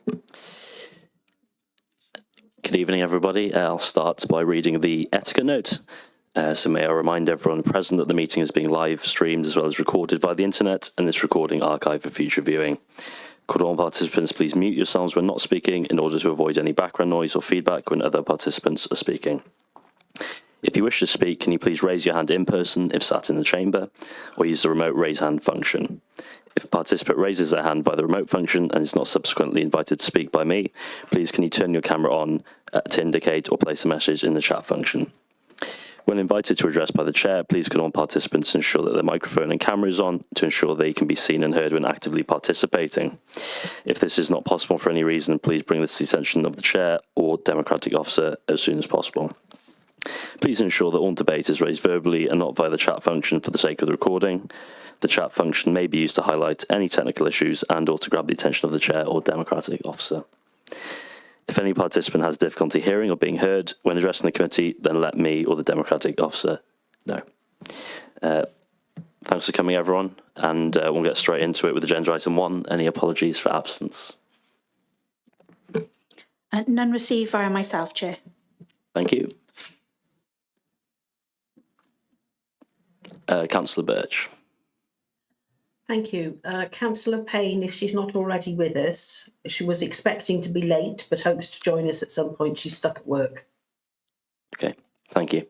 Good evening, everybody. I'll start by reading the etiquette note. So may I remind everyone present that the meeting is being live streamed as well as recorded via the internet, and this recording archived for future viewing. Could all participants please mute yourselves when not speaking in order to avoid any background noise or feedback when other participants are speaking. If you wish to speak, can you please raise your hand in person if sat in the chamber, or use the remote raise hand function. If a participant raises their hand by the remote function and is not subsequently invited to speak by me, please can you turn your camera on to indicate or place a message in the chat function. When invited to address by the chair, please can all participants ensure that their microphone and camera is on to ensure they can be seen and heard when actively participating. If this is not possible for any reason, please bring this to the attention of the chair or democratic officer as soon as possible. Please ensure that all debate is raised verbally and not via the chat function for the sake of the recording. The chat function may be used to highlight any technical issues and or to grab the attention of the chair or democratic officer. If any participant has difficulty hearing or being heard when addressing the committee, then let me or the democratic officer know. Thanks for coming, everyone, and we'll get straight into it with agenda item 1. Any apologies for absence? None received via myself, Chair. Thank you. Councillor Birch. Thank you. Councillor Payne, if she's not already with us, she was expecting to be late, but hopes to join us at some point. She's stuck at work. Okay, thank you.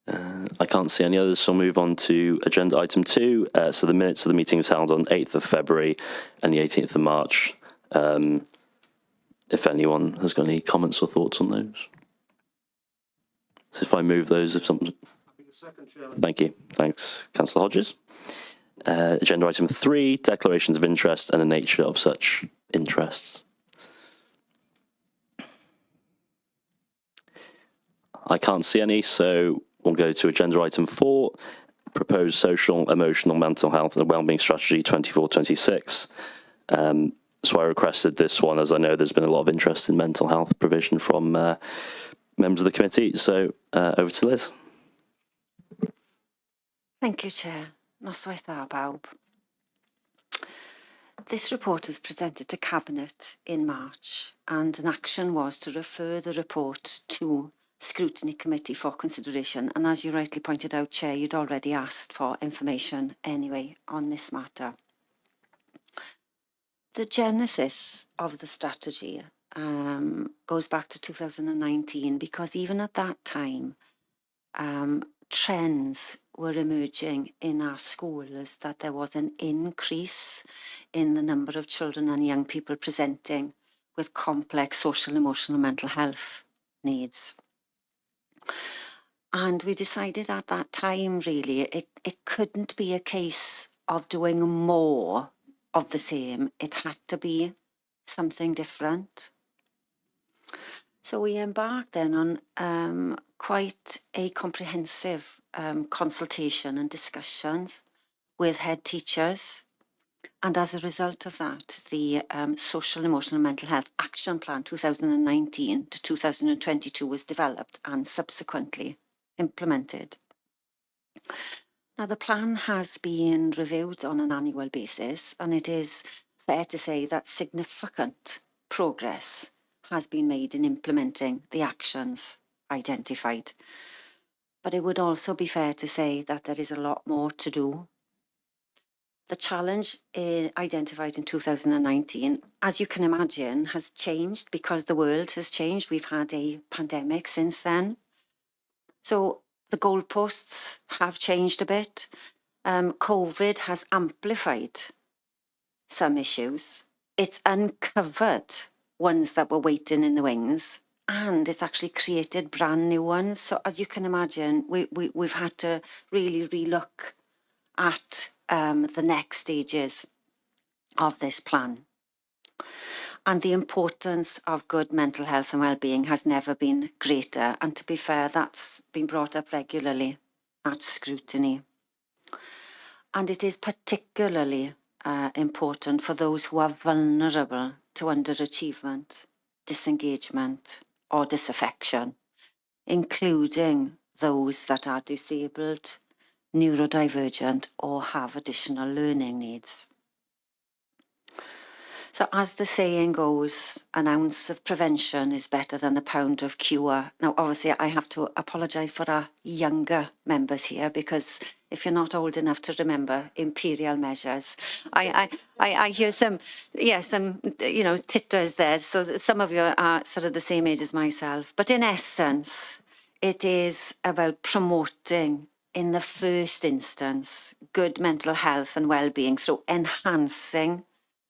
I can't see any others, so I'll move on to agenda item 2. So the minutes of the meeting is held on 8th of February and the 18th of March. If anyone has got any comments or thoughts on those. So if I move those, if someone... Thank you. Thanks, Councillor Hodges. Agenda item 3, declarations of interest and the nature of such interests. I can't see any, so we'll go to agenda item 4, proposed social, emotional, mental health and wellbeing strategy 24-26. So I requested this one as I know there's been a lot of interest in mental health provision from members of the committee. So over to Liz. Thank you, Chair. Noswaith Bawb. This report was presented to Cabinet in March, and an action was to refer the report to Scrutiny Committee for consideration. And as you rightly pointed out, Chair, you'd already asked for information anyway on this matter. The genesis of the strategy goes back to 2019, because even at that time, trends were emerging in our schools that there was an increase in the number of children and young people presenting with complex social, emotional, mental health needs. And we decided at that time, really, it couldn't be a case of doing more of the same. It had to be something different. So we embarked then on quite a comprehensive consultation and discussions with head teachers. And as a result of that, the Social, Emotional and Mental Health Action Plan 2019 to 2022 was developed and subsequently implemented. Now, the plan has been reviewed on an annual basis, and it is fair to say that significant progress has been made in implementing the actions identified. But it would also be fair to say that there is a lot more to do. The challenge identified in 2019, as you can imagine, has changed because the world has changed. We've had a pandemic since then. So the goalposts have changed a bit. COVID has amplified some issues. It's uncovered ones that were waiting in the wings, and it's actually created brand new ones. So as you can imagine, we've had to really relook at the next stages of this plan. And the importance of good mental health and well-being has never been greater. And to be fair, that's been brought up regularly at Scrutiny. And it is particularly important for those who are vulnerable to underachievement, disengagement or disaffection, including those that are disabled, neurodivergent or have additional learning needs. So as the saying goes, an ounce of prevention is better than a pound of cure. Now, obviously, I have to apologise for our younger members here, because if you're not old enough to remember imperial measures, I hear some titters there. So some of you are sort of the same age as myself. But in essence, it is about promoting, in the first instance, good mental health and well-being through enhancing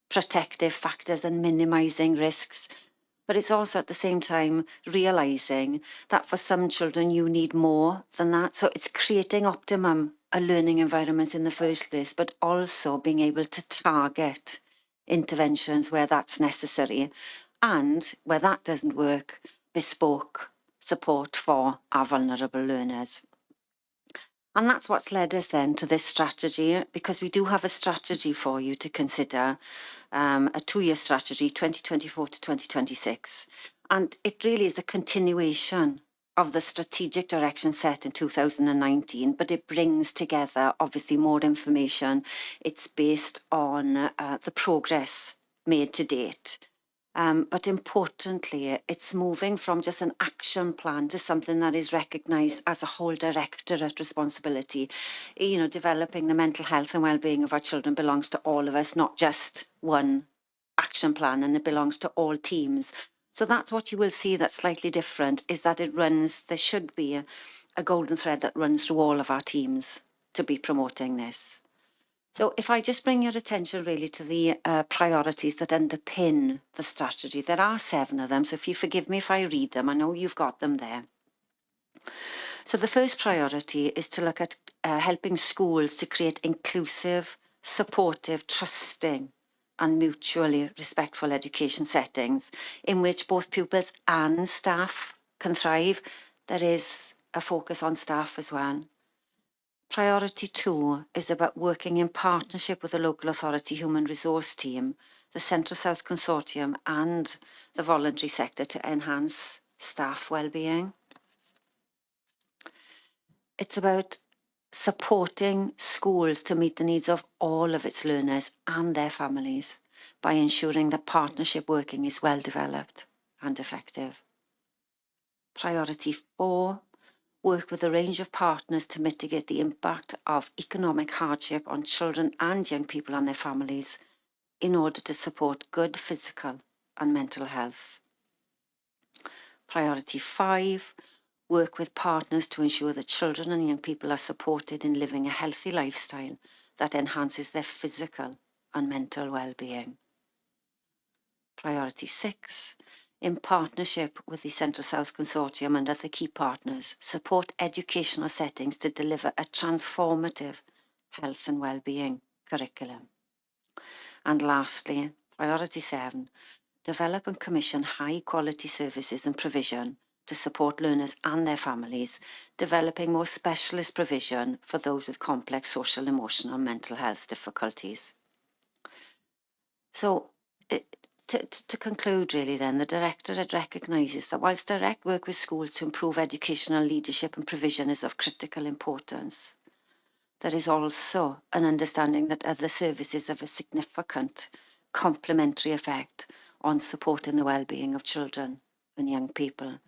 protective factors and minimising risks. But it's also at the same time realising that for some children you need more than that. So it's creating optimum learning environments in the first place, but also being able to target interventions where that's necessary, and where that doesn't work, bespoke support for our vulnerable learners. And that's what's led us then to this strategy, because we do have a strategy for you to consider, a 2-year strategy, 2024 to 2026. And it really is a continuation of the strategic direction set in 2019, but it brings together obviously more information. It's based on the progress made to date. But importantly, it's moving from just an action plan to something that is recognised as a whole directorate responsibility. You know, developing the mental health and well-being of our children belongs to all of us, not just one action plan, and it belongs to all teams. So that's what you will see that's slightly different, is that there should be a golden thread that runs through all of our teams to be promoting this. So if I just bring your attention really to the priorities that underpin the strategy, there are 7 of them. So if you forgive me if I read them, I know you've got them there. So the first priority is to look at helping schools to create inclusive, supportive, trusting and mutually respectful education settings in which both pupils and staff can thrive. There is a focus on staff as well. Priority 2 is about working in partnership with the local authority human resource team, the Central South Consortium and the voluntary sector to enhance staff well-being. It's about supporting schools to meet the needs of all of its learners and their families by ensuring that partnership working is well developed and effective. Priority 4, work with a range of partners to mitigate the impact of economic hardship on children and young people and their families in order to support good physical and mental health. Priority 5, work with partners to ensure that children and young people are supported in living a healthy lifestyle that enhances their physical and mental well-being. Priority 6, in partnership with the Central South Consortium and other key partners, support educational settings to deliver a transformative health and well-being curriculum. And lastly, priority 7, develop and commission high-quality services and provision to support learners and their families, developing more specialist provision for those with complex social, emotional and mental health difficulties. So, to conclude really then, the Directorate recognises that whilst direct work with schools to improve educational leadership and provision is of critical importance, there is also an understanding that other services have a significant complementary effect on supporting the well-being of children and young people.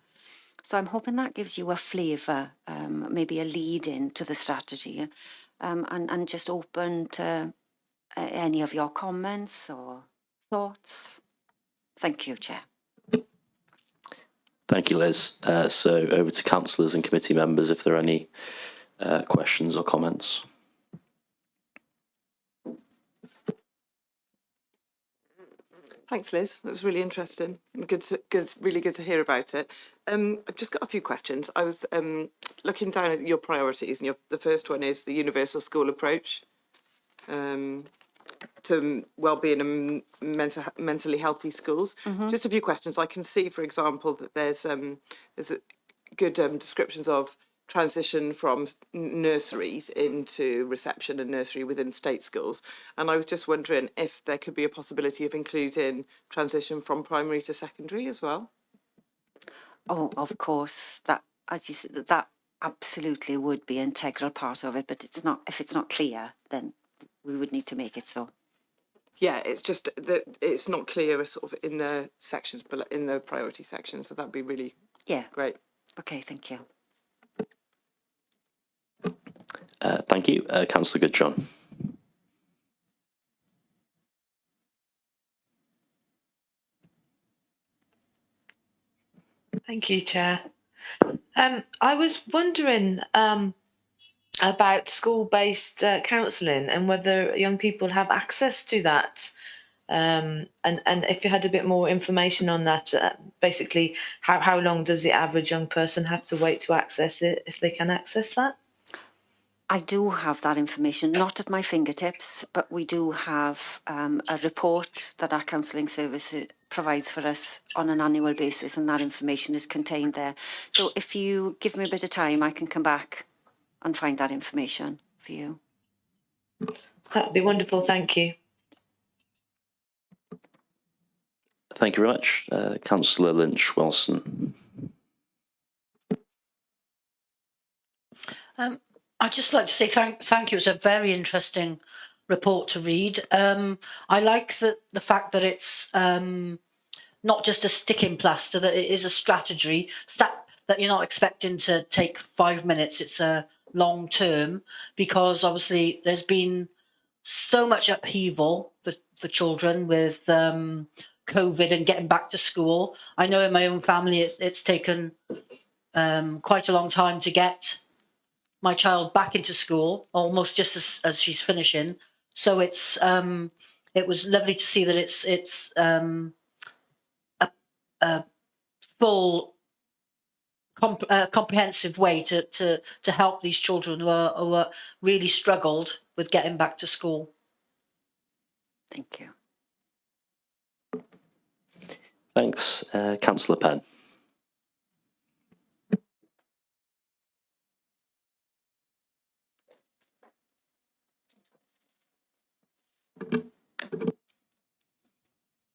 So I'm hoping that gives you a flavour, maybe a lead-in to the strategy, and just open to any of your comments or thoughts. Thank you, Chair. Thank you, Liz. So over to councillors and committee members if there are any questions or comments. Thanks, Liz. That was really interesting and really good to hear about it. I've just got a few questions. I was looking down at your priorities, and the first one is the universal school approach to well-being and mentally healthy schools. Just a few questions. I can see, for example, that there's good descriptions of transition from nurseries into reception and nursery within state schools. And I was just wondering if there could be a possibility of including transition from primary to secondary as well. Oh, of course, that, as you said, that absolutely would be an integral part of it, but it's not, if it's not clear, then we would need to make it so. yeah, it's just that it's not clear sort of in the sections, but in the priority section. So that'd be really great. Okay, thank you. Thank you. Councillor Goodjohn. Thank you, Chair. I was wondering about school-based counselling and whether young people have access to that. And if you had a bit more information on that, basically, how long does the average young person have to wait to access it, if they can access that? I do have that information, not at my fingertips, but we do have a report that our counselling service provides for us on an annual basis, and that information is contained there. So if you give me a bit of time, I can come back and find that information for you. That'd be wonderful, thank you. Thank you very much. Councillor Lynch-Wilson. I'd just like to say thank you. It's a very interesting report to read. I like the fact that it's not just a sticking plaster, that it is a strategy that you're not expecting to take 5 minutes. It's a long term, because obviously there's been so much upheaval for children with COVID and getting back to school. I know in my own family it's taken quite a long time to get my child back into school, almost just as she's finishing. So it's it was lovely to see that it's a full comprehensive way to help these children who are really struggled with getting back to school. Thank you. Thanks. Councillor Penn.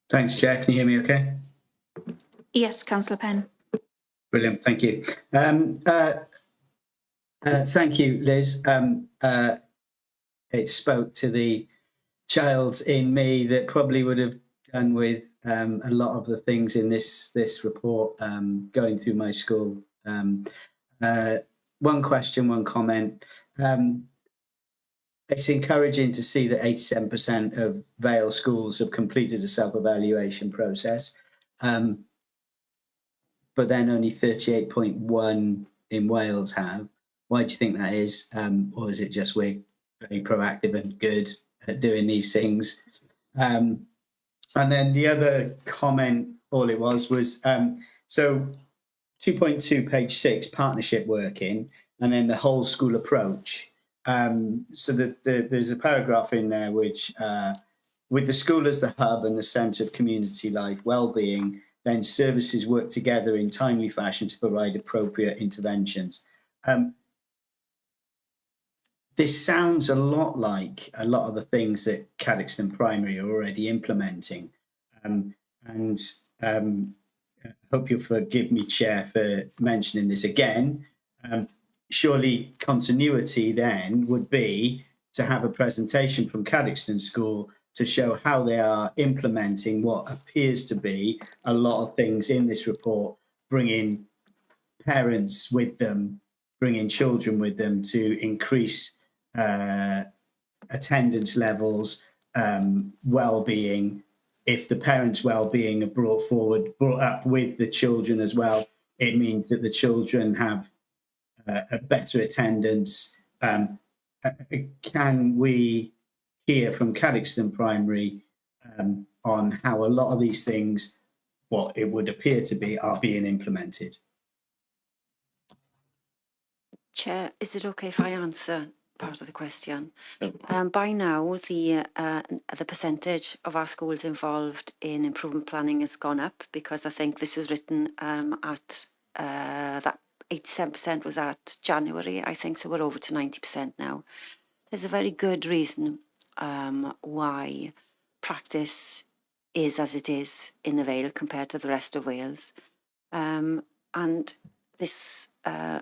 Thanks, Chair. Can you hear me okay? Yes, Councillor Penn. Brilliant, thank you. Thank you, Liz. It spoke to the child in me that probably would have done with a lot of the things in this report going through my school. One question, one comment. It's encouraging to see that 87% of Vale schools have completed a self-evaluation process, but then only 38.1 in Wales have. Why do you think that is? Or is it just we're very proactive and good at doing these things? And then the other comment, all it was so 2.2, page 6, partnership working, and then the whole school approach. So there's a paragraph in there which, with the school as the hub and the centre of community life well-being, then services work together in timely fashion to provide appropriate interventions. This sounds a lot like a lot of the things that Cadoxton Primary are already implementing. I hope you'll forgive me, Chair, for mentioning this again. Surely continuity then would be to have a presentation from Cadoxton School to show how they are implementing what appears to be a lot of things in this report, bringing parents with them, bringing children with them to increase attendance levels, well-being. If the parents' well-being are brought up with the children as well, it means that the children have a better attendance. Can we hear from Cadoxton Primary on how a lot of these things, what it would appear to be, are being implemented? Chair, is it okay if I answer part of the question? By now, the percentage of our schools involved in improvement planning has gone up, because I think this was written at that 87% was at January, I think, so we're over to 90% now. There's a very good reason why practice is as it is in the Vale compared to the rest of Wales. And this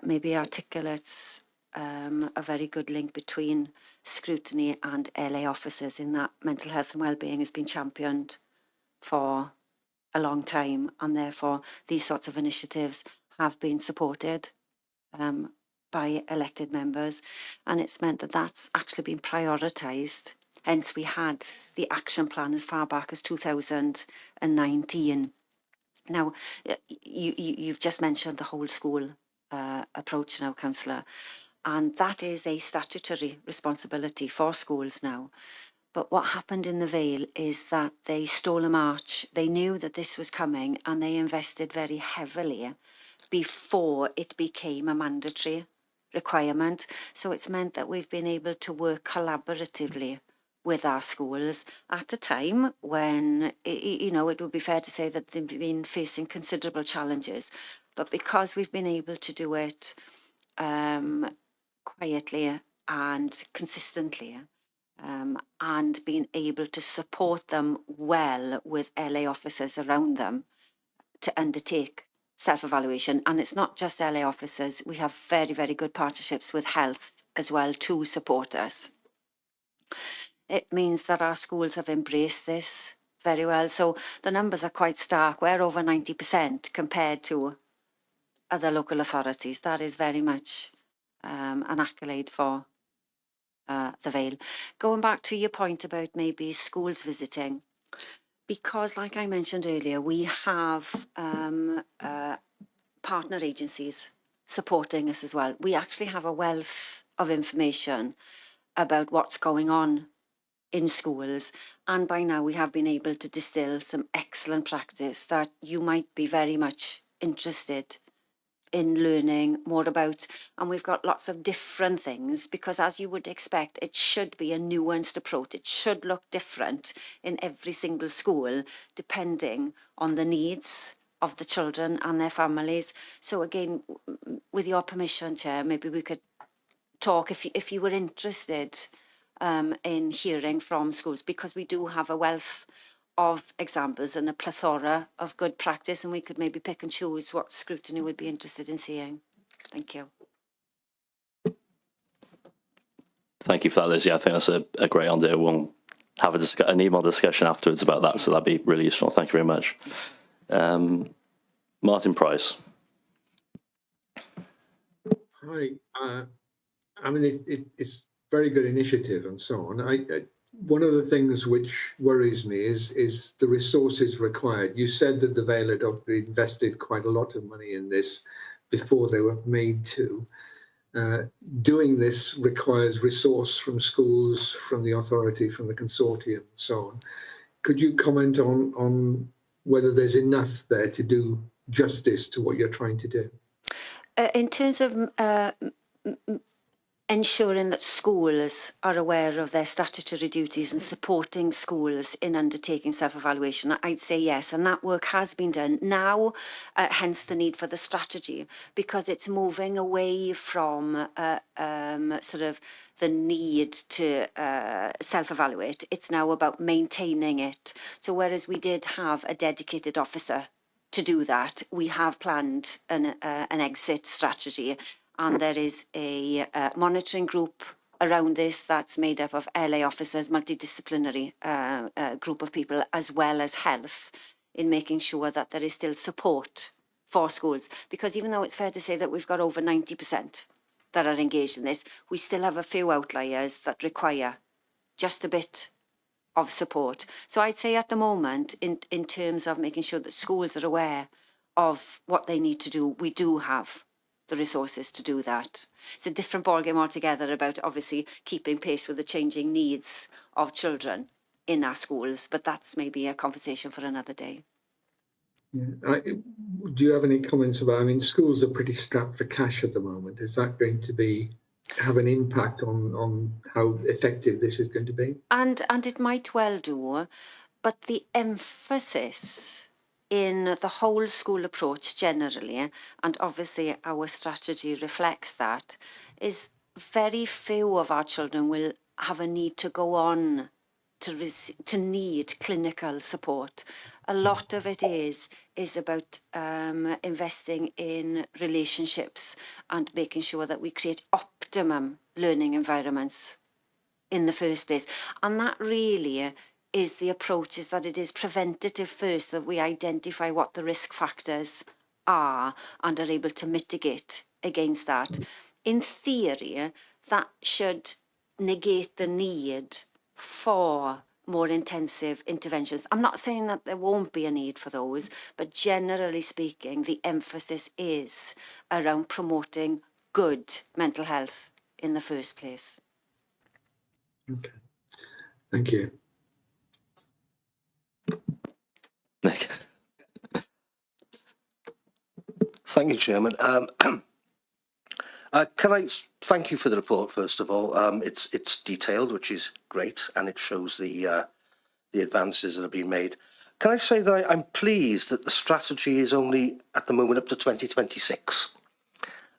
maybe articulates a very good link between Scrutiny and LA officers in that mental health and wellbeing has been championed for a long time, and therefore these sorts of initiatives have been supported by elected members, and it's meant that that's actually been prioritised. Hence, we had the action plan as far back as 2019. Now, you've just mentioned the whole school approach now, Councillor, and that is a statutory responsibility for schools now. But what happened in the Vale is that they stole a march. They knew that this was coming and they invested very heavily before it became a mandatory requirement. So it's meant that we've been able to work collaboratively with our schools at a time when, you know, it would be fair to say that they've been facing considerable challenges. But because we've been able to do it quietly and consistently, and being able to support them well with LA officers around them to undertake self-evaluation. And it's not just LA officers, we have very, very good partnerships with health as well to support us. It means that our schools have embraced this very well. So the numbers are quite stark. We're over 90% compared to other local authorities. That is very much an accolade for the Vale. Going back to your point about maybe schools visiting, because like I mentioned earlier, we have partner agencies supporting us as well. We actually have a wealth of information about what's going on in schools, and by now we have been able to distill some excellent practice that you might be very much interested in learning more about. And we've got lots of different things, because as you would expect, it should be a nuanced approach. It should look different in every single school, depending on the needs of the children and their families. So again, with your permission, Chair, maybe we could talk, if you were interested in hearing from schools, because we do have a wealth of examples and a plethora of good practice, and we could maybe pick and choose what Scrutiny would be interested in seeing. Thank you. Thank you for that, Lizzie. I think that's a great idea. We'll have an email discussion afterwards about that, so that'd be really useful. Thank you very much. Martin Price. Hi. I mean, it's very good initiative and so on. One of the things which worries me is the resources required. You said that the Vale had invested quite a lot of money in this before they were made to. Doing this requires resource from schools, from the authority, from the consortium, and so on. Could you comment on whether there's enough there to do justice to what you're trying to do? In terms of ensuring that schools are aware of their statutory duties and supporting schools in undertaking self-evaluation, I'd say yes, and that work has been done now, hence the need for the strategy, because it's moving away from sort of the need to self-evaluate. It's now about maintaining it. So whereas we did have a dedicated officer to do that, we have planned an exit strategy. And there is a monitoring group around this that's made up of LA officers, multidisciplinary group of people, as well as health, in making sure that there is still support for schools. Because even though it's fair to say that we've got over 90% that are engaged in this, we still have a few outliers that require just a bit of support. So I'd say at the moment, in terms of making sure that schools are aware of what they need to do, we do have the resources to do that. It's a different ballgame altogether about obviously keeping pace with the changing needs of children in our schools, but that's maybe a conversation for another day. Yeah. Do you have any comments about, I mean, schools are pretty strapped for cash at the moment. Is that going to have an impact on how effective this is going to be? And it might well do, but the emphasis in the whole school approach generally, and obviously our strategy reflects that, is very few of our children will have a need to go on to need clinical support. A lot of it is about investing in relationships and making sure that we create optimum learning environments in the first place. And that really is the approach, is that it is preventative first, that we identify what the risk factors are and are able to mitigate against that. In theory, that should negate the need for more intensive interventions. I'm not saying that there won't be a need for those, but generally speaking, the emphasis is around promoting good mental health in the first place. Okay. Thank you. Nick. Thank you, Chairman. Can I thank you for the report, first of all? It's detailed, which is great, and it shows the advances that have been made. Can I say that I'm pleased that the strategy is only, at the moment, up to 2026?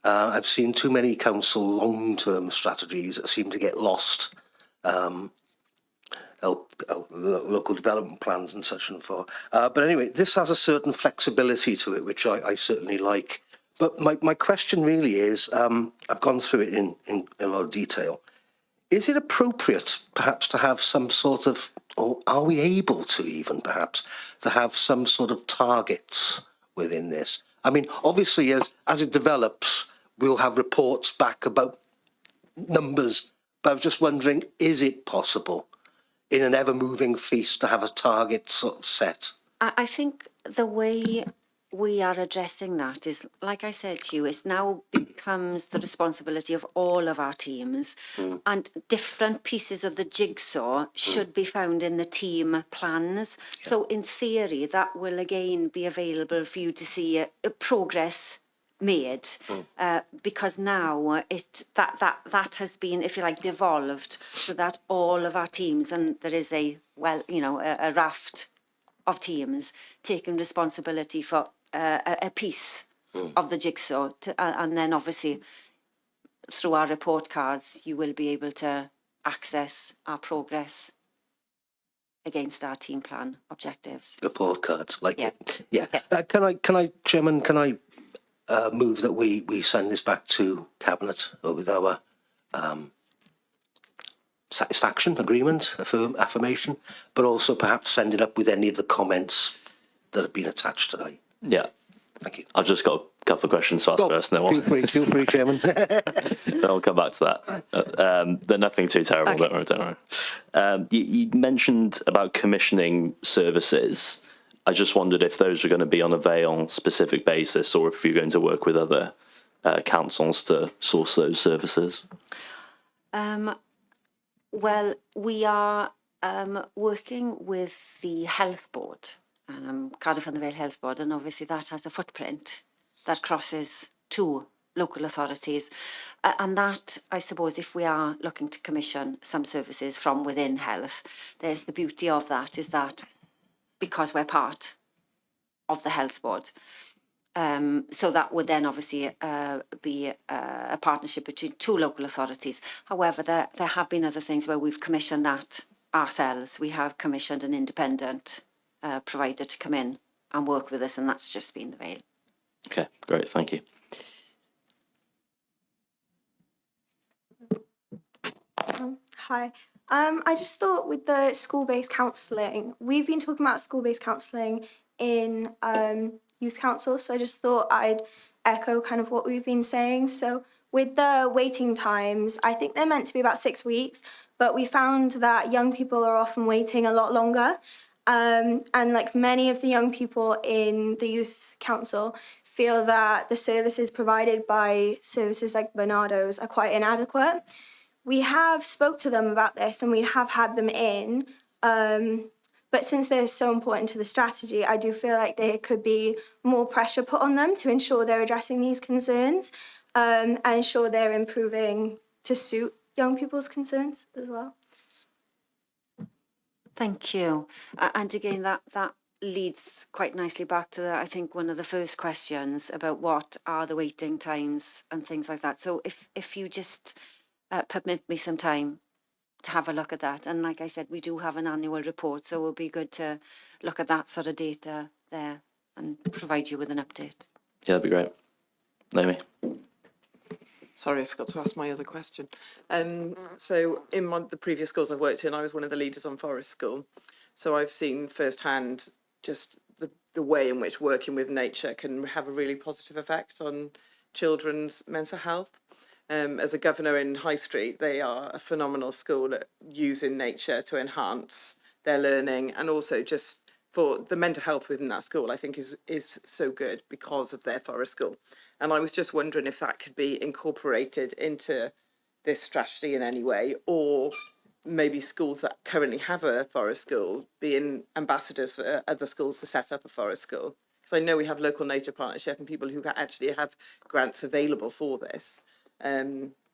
I've seen too many council long-term strategies that seem to get lost. Local development plans and such and forth. But anyway, this has a certain flexibility to it, which I certainly like. But my question really is, I've gone through it in a lot of detail. Is it appropriate perhaps to have some sort of, or are we able to even perhaps, to have some sort of targets within this? I mean, obviously, as it develops, we'll have reports back about numbers, but I was just wondering, is it possible in an ever-moving feast to have a target sort of set? I think the way we are addressing that is, like I said to you, it now becomes the responsibility of all of our teams, and different pieces of the jigsaw should be found in the team plans. Yeah. So in theory, that will again be available for you to see progress made, because now that has been, if you like, devolved, so that all of our teams, and there is a raft of teams taking responsibility for a piece of the jigsaw, and then obviously through our report cards you will be able to access our progress against our team plan objectives. Report cards, like it. Yeah. Okay. Can I, Chairman, move that we send this back to Cabinet with our satisfaction, agreement, affirmation, but also perhaps send it up with any of the comments that have been attached today? Yeah. Thank you. I've just got a couple of questions to ask first. Feel free, Chairman. Then I'll come back to that. They're nothing too terrible, okay. Don't worry. You mentioned about commissioning services. I just wondered if those are going to be on a Vale specific basis, or if you're going to work with other councils to source those services. Well, we are working with the Health Board, Cardiff and the Vale Health Board, and obviously that has a footprint that crosses two local authorities. And that, I suppose, if we are looking to commission some services from within health, there's the beauty of that, is that because we're part of the Health Board. So that would then obviously be a partnership between two local authorities. However, there have been other things where we've commissioned that ourselves. We have commissioned an independent provider to come in and work with us, and that's just been the Vale. Okay, great, thank you. Hi. I just thought with the school-based counselling, we've been talking about school-based counselling in youth council, so I just thought I'd echo kind of what we've been saying. So with the waiting times, I think they're meant to be about 6 weeks, but we found that young people are often waiting a lot longer. And like many of the young people in the youth council feel that the services provided by services like Bernardo's are quite inadequate. We have spoke to them about this and we have had them in, but since they're so important to the strategy, I do feel like there could be more pressure put on them to ensure they're addressing these concerns and ensure they're improving to suit young people's concerns as well. Thank you. And again, that leads quite nicely back to, I think, one of the first questions about what are the waiting times and things like that. So if you just permit me some time to have a look at that. And like I said, we do have an annual report, so it would be good to look at that sort of data there and provide you with an update. Yeah, that'd be great. Naomi? Sorry, I forgot to ask my other question. So in the previous schools I've worked in, I was one of the leaders on Forest School. So I've seen firsthand just the way in which working with nature can have a really positive effect on children's mental health. As a governor in High Street, they are a phenomenal school at using nature to enhance their learning, and also just for the mental health within that school, I think is so good because of their forest school. And I was just wondering if that could be incorporated into this strategy in any way, or maybe schools that currently have a forest school being ambassadors for other schools to set up a forest school. Because I know we have local nature partnership and people who actually have grants available for this,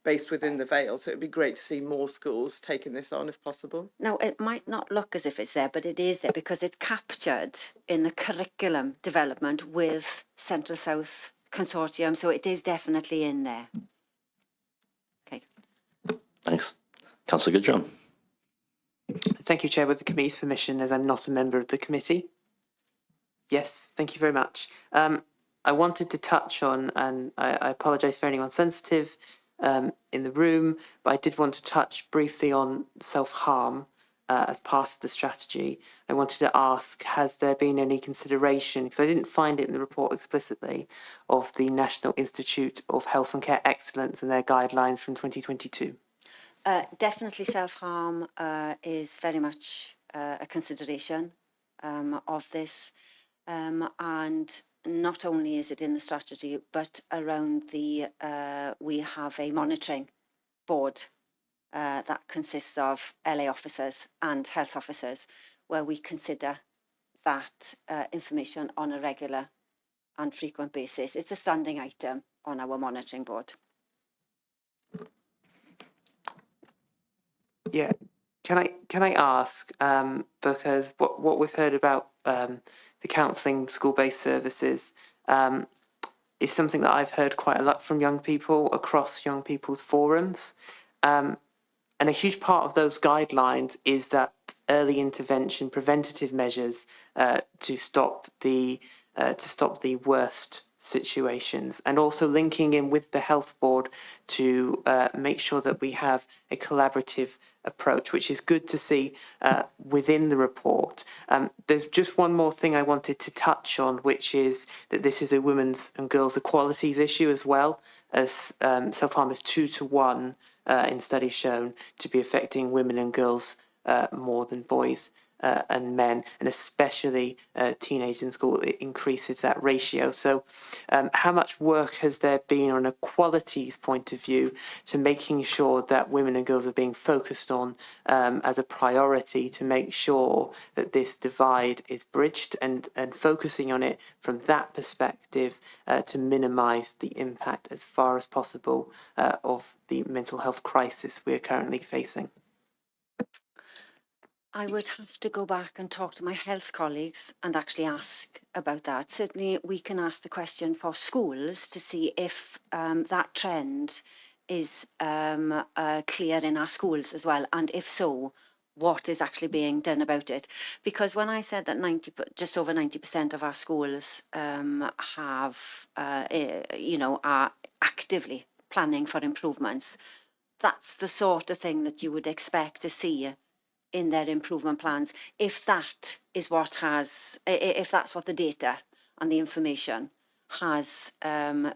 based within the Vale. So it'd be great to see more schools taking this on if possible. Now, it might not look as if it's there, but it is there because it's captured in the curriculum development with Central South Consortium. So it is definitely in there. Okay. Thanks. Councillor Goodjohn. Thank you, Chair. With the committee's permission, as I'm not a member of the committee. Yes, thank you very much. I wanted to touch on, and I apologise for anyone sensitive in the room, but I did want to touch briefly on self-harm as part of the strategy. I wanted to ask, has there been any consideration, because I didn't find it in the report explicitly, of the National Institute of Health and Care Excellence and their guidelines from 2022? Definitely self-harm is very much a consideration of this. And not only is it in the strategy, but around the, we have a monitoring board that consists of LA officers and health officers, where we consider that information on a regular and frequent basis. It's a standing item on our monitoring board. Yeah, can I ask, because what we've heard about the counselling school-based services is something that I've heard quite a lot from young people across young people's forums, and a huge part of those guidelines is that early intervention, preventative measures to stop the worst situations, and also linking in with the health board to make sure that we have a collaborative approach, which is good to see within the report. There's just one more thing I wanted to touch on, which is that this is a women's and girls' equalities issue as well, as self-harm is 2 to 1 in studies shown to be affecting women and girls more than boys and men, and especially teenagers in school. It increases that ratio. So how much work has there been on a qualities point of view to making sure that women and girls are being focused on as a priority to make sure that this divide is bridged, and focusing on it from that perspective to minimise the impact as far as possible of the mental health crisis we are currently facing? I would have to go back and talk to my health colleagues and actually ask about that. Certainly we can ask the question for schools to see if that trend is clear in our schools as well, and if so, what is actually being done about it. Because when I said that just over 90% of our schools have, are actively planning for improvements, that's the sort of thing that you would expect to see in their improvement plans, if that is what if that's what the data and the information has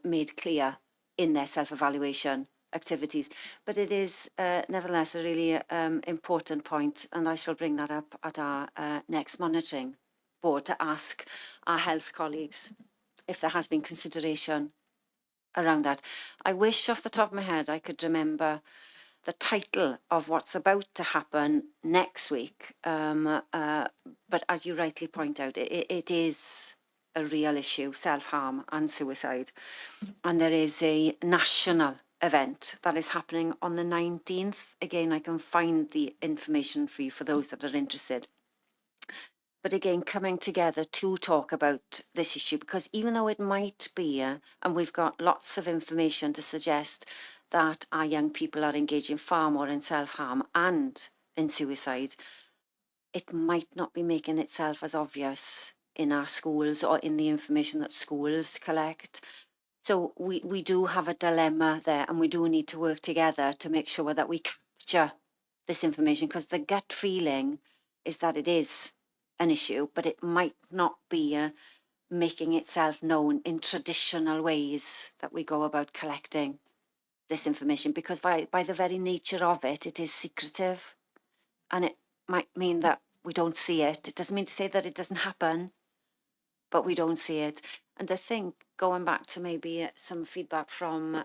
made clear in their self-evaluation activities. But it is nevertheless a really important point, and I shall bring that up at our next monitoring board to ask our health colleagues if there has been consideration around that. I wish off the top of my head I could remember the title of what's about to happen next week. But as you rightly point out, it is a real issue, self-harm and suicide. And there is a national event that is happening on the 19th. Again, I can find the information for you for those that are interested. But again, coming together to talk about this issue, because even though it might be, and we've got lots of information to suggest that our young people are engaging far more in self-harm and in suicide, it might not be making itself as obvious in our schools or in the information that schools collect. So we do have a dilemma there, and we do need to work together to make sure that we capture this information, because the gut feeling is that it is an issue, but it might not be making itself known in traditional ways that we go about collecting this information, because by the very nature of it, it is secretive, and it might mean that we don't see it. It doesn't mean to say that it doesn't happen, but we don't see it. And I think, going back to maybe some feedback from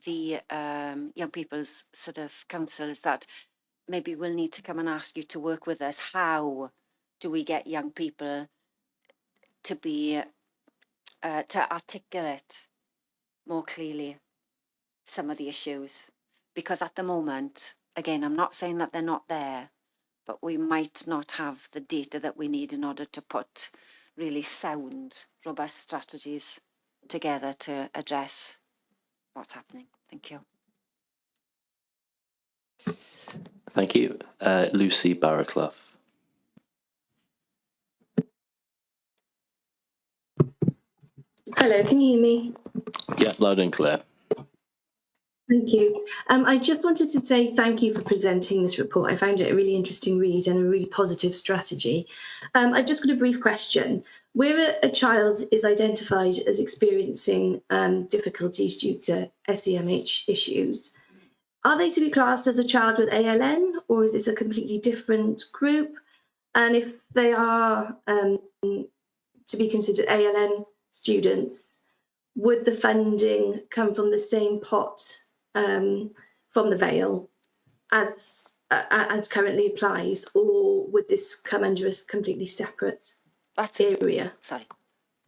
the young people's sort of council, is that maybe we'll need to come and ask you to work with us. How do we get young people to be to articulate more clearly some of the issues? Because at the moment, again, I'm not saying that they're not there, but we might not have the data that we need in order to put really sound, robust strategies together to address what's happening. Thank you. Thank you. Lucy Barraclough. Hello, can you hear me? Yeah, loud and clear. Thank you. I just wanted to say thank you for presenting this report. I found it a really interesting read and a really positive strategy. I've just got a brief question. Where a child is identified as experiencing difficulties due to SEMH issues, are they to be classed as a child with ALN, or is this a completely different group? And if they are to be considered ALN students, would the funding come from the same pot from the Vale as currently applies, or would this come under a completely separate area? Sorry,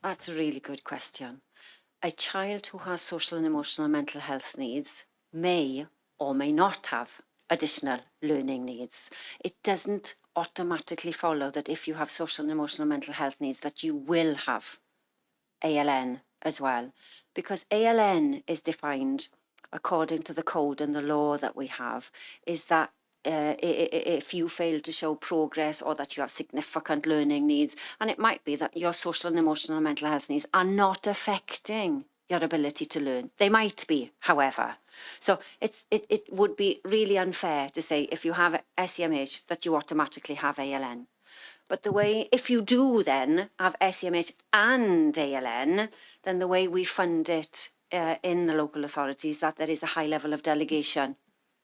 that's a really good question. A child who has social and emotional and mental health needs may or may not have additional learning needs. It doesn't automatically follow that if you have social and emotional and mental health needs that you will have ALN as well, because ALN is defined according to the code and the law that we have, is that if you fail to show progress or that you have significant learning needs, and it might be that your social and emotional and mental health needs are not affecting your ability to learn. They might be, however. So it would be really unfair to say if you have SEMH that you automatically have ALN. But the way, if you do then have SEMH and ALN, then the way we fund it in the local authorities, that there is a high level of delegation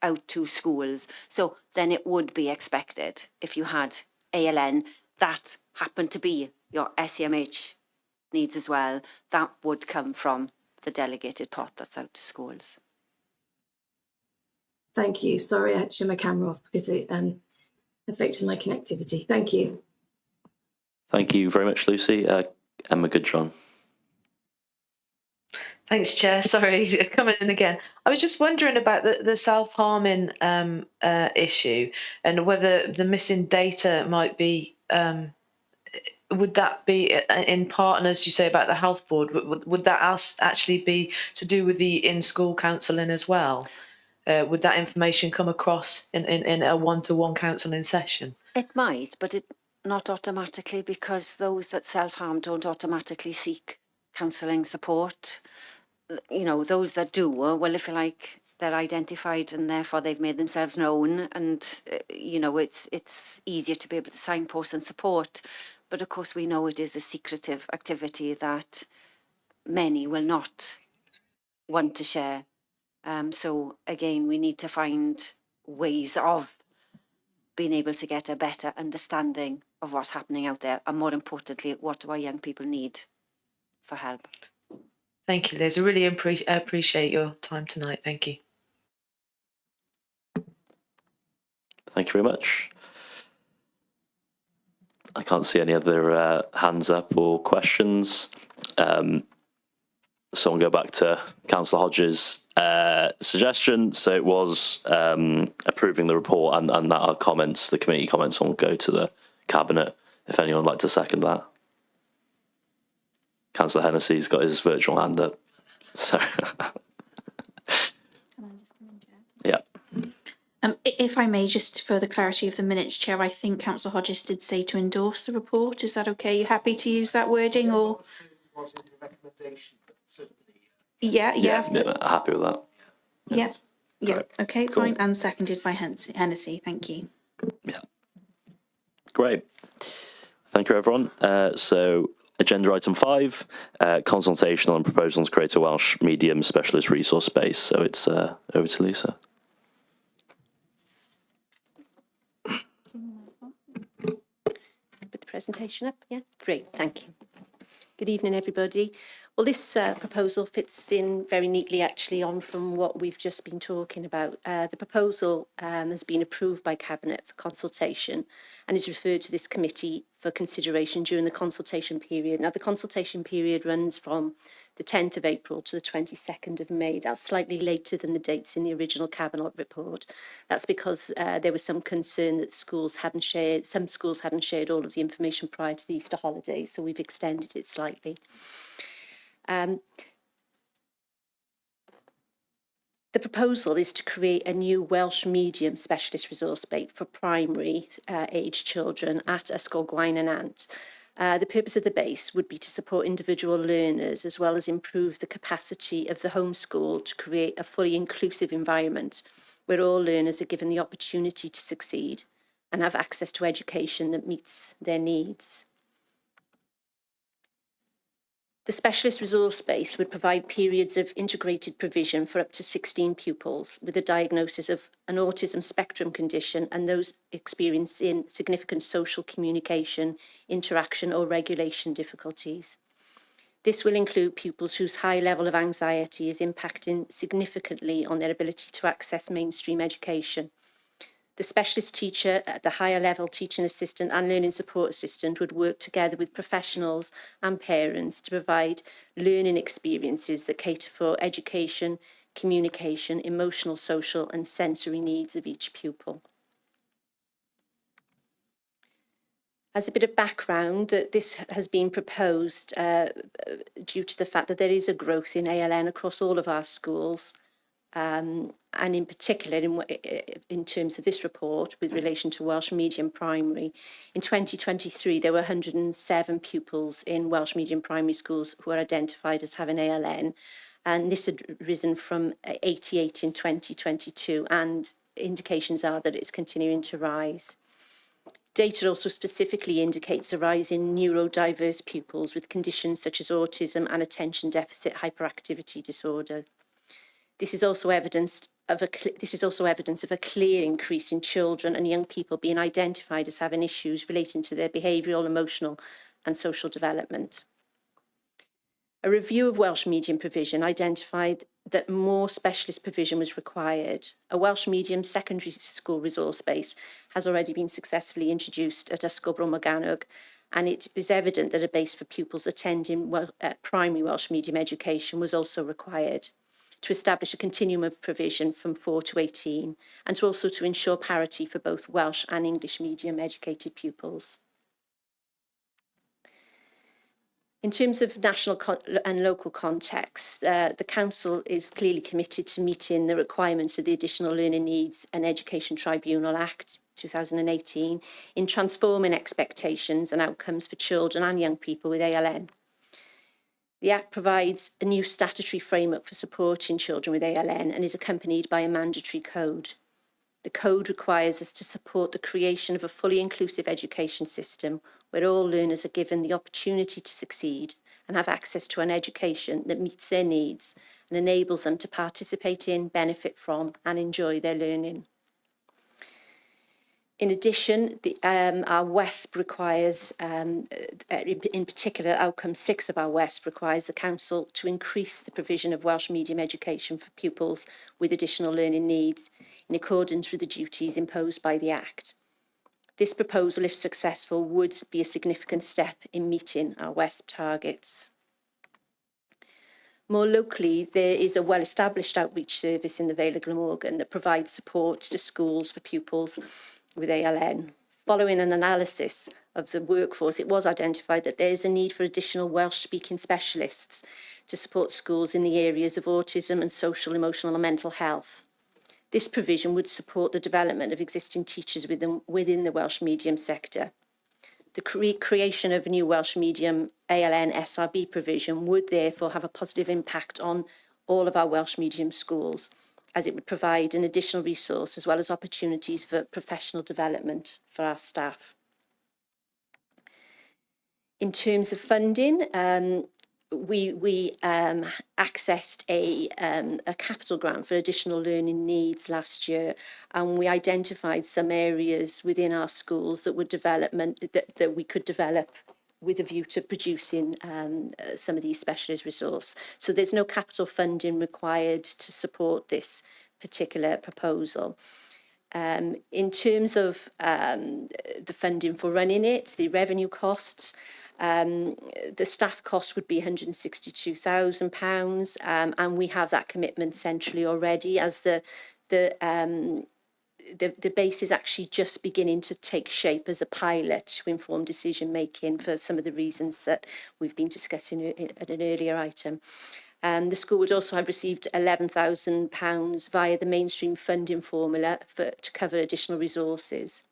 out to schools. So then it would be expected, if you had ALN that happened to be your SEMH needs as well, that would come from the delegated pot that's out to schools. Thank you. Sorry, I had to turn my camera off because it affected my connectivity. Thank you. Thank you very much, Lucy. Emma Goodjohn. Thanks, Chair. Sorry, coming in again. I was just wondering about the self-harming issue and whether the missing data might be, would that be in part, and as you say about the health board, would that actually be to do with the in-school counselling as well? Would that information come across in a one-to-one counselling session? It might, but it not automatically, because those that self-harm don't automatically seek counselling support. You know, those that do, well, if you like, they're identified and therefore they've made themselves known, and you know, it's easier to be able to signpost and support. But of course we know it is a secretive activity that many will not want to share. So again, we need to find ways of being able to get a better understanding of what's happening out there, and more importantly, what do our young people need for help. Thank you, Liz. I really appreciate your time tonight. Thank you. Thank you very much. I can't see any other hands up or questions. So I'll go back to Councillor Hodges' suggestion. So it was approving the report and that our comments, the committee comments, will go to the Cabinet. If anyone would like to second that. Councillor Hennessy's got his virtual hand up. So If I may, just for the clarity of the minutes, Chair, I think Councillor Hodges did say to endorse the report. Is that okay? You happy to use that wording or? Yeah, Yeah, happy with that. yeah, yeah. Great. Okay, Cool. fine. And seconded by Hennessy. Thank you. Yeah. Great. Thank you, everyone. So, agenda item 5, consultation on proposals to create a Welsh medium specialist resource space. So it's over to Lisa. Put the presentation up, yeah? Great, thank you. Good evening, everybody. Well, this proposal fits in very neatly, actually, on from what we've just been talking about. The proposal has been approved by Cabinet for consultation and is referred to this committee for consideration during the consultation period. Now, the consultation period runs from the 10th of April to the 22nd of May. That's slightly later than the dates in the original Cabinet report. That's because there was some concern that some schools hadn't shared all of the information prior to the Easter holidays, so we've extended it slightly. The proposal is to create a new Welsh medium specialist resource base for primary age children at Ysgol Gwaun and Ant. The purpose of the base would be to support individual learners as well as improve the capacity of the home school to create a fully inclusive environment where all learners are given the opportunity to succeed and have access to education that meets their needs. The specialist resource base would provide periods of integrated provision for up to 16 pupils with a diagnosis of an autism spectrum condition and those experiencing significant social communication, interaction or regulation difficulties. This will include pupils whose high level of anxiety is impacting significantly on their ability to access mainstream education. The specialist teacher at the higher level teaching assistant and learning support assistant would work together with professionals and parents to provide learning experiences that cater for education, communication, emotional, social and sensory needs of each pupil. As a bit of background, this has been proposed due to the fact that there is a growth in ALN across all of our schools. And in particular, in terms of this report, with relation to Welsh Medium Primary, in 2023, there were 107 pupils in Welsh Medium Primary schools who are identified as having ALN, and this had risen from 88 in 2022, and indications are that it's continuing to rise. Data also specifically indicates a rise in neurodiverse pupils with conditions such as autism and attention deficit hyperactivity disorder. This is also evidence of a clear increase in children and young people being identified as having issues relating to their behavioural, emotional and social development. A review of Welsh medium provision identified that more specialist provision was required. A Welsh medium secondary school resource base has already been successfully introduced at Ysgol Glamorgan, and it is evident that a base for pupils attending primary Welsh medium education was also required, to establish a continuum of provision from 4 to 18, and to ensure parity for both Welsh and English medium educated pupils. In terms of national and local context, the Council is clearly committed to meeting the requirements of the Additional Learning Needs and Education Tribunal Act 2018 in transforming expectations and outcomes for children and young people with ALN. The Act provides a new statutory framework for supporting children with ALN and is accompanied by a mandatory code. The code requires us to support the creation of a fully inclusive education system where all learners are given the opportunity to succeed and have access to an education that meets their needs and enables them to participate in, benefit from and enjoy their learning. In addition, our WESP requires, in particular, outcome 6 of our WESP requires the Council to increase the provision of Welsh medium education for pupils with additional learning needs in accordance with the duties imposed by the Act. This proposal, if successful, would be a significant step in meeting our WESP targets. More locally, there is a well-established outreach service in the Vale of Glamorgan that provides support to schools for pupils with ALN. Following an analysis of the workforce, it was identified that there is a need for additional Welsh-speaking specialists to support schools in the areas of autism and social, emotional and mental health. This provision would support the development of existing teachers within the Welsh medium sector. The creation of a new Welsh medium ALN SRB provision would therefore have a positive impact on all of our Welsh medium schools, as it would provide an additional resource as well as opportunities for professional development for our staff. In terms of funding, we accessed a capital grant for additional learning needs last year, and we identified some areas within our schools that would that we could develop with a view to producing some of these specialist resource. So there's no capital funding required to support this particular proposal. In terms of the funding for running it, the revenue costs, the staff cost would be £162,000, and we have that commitment centrally already, as the base is actually just beginning to take shape as a pilot to inform decision making for some of the reasons that we've been discussing at an earlier item. The school would also have received £11,000 via the mainstream funding formula to cover additional resources.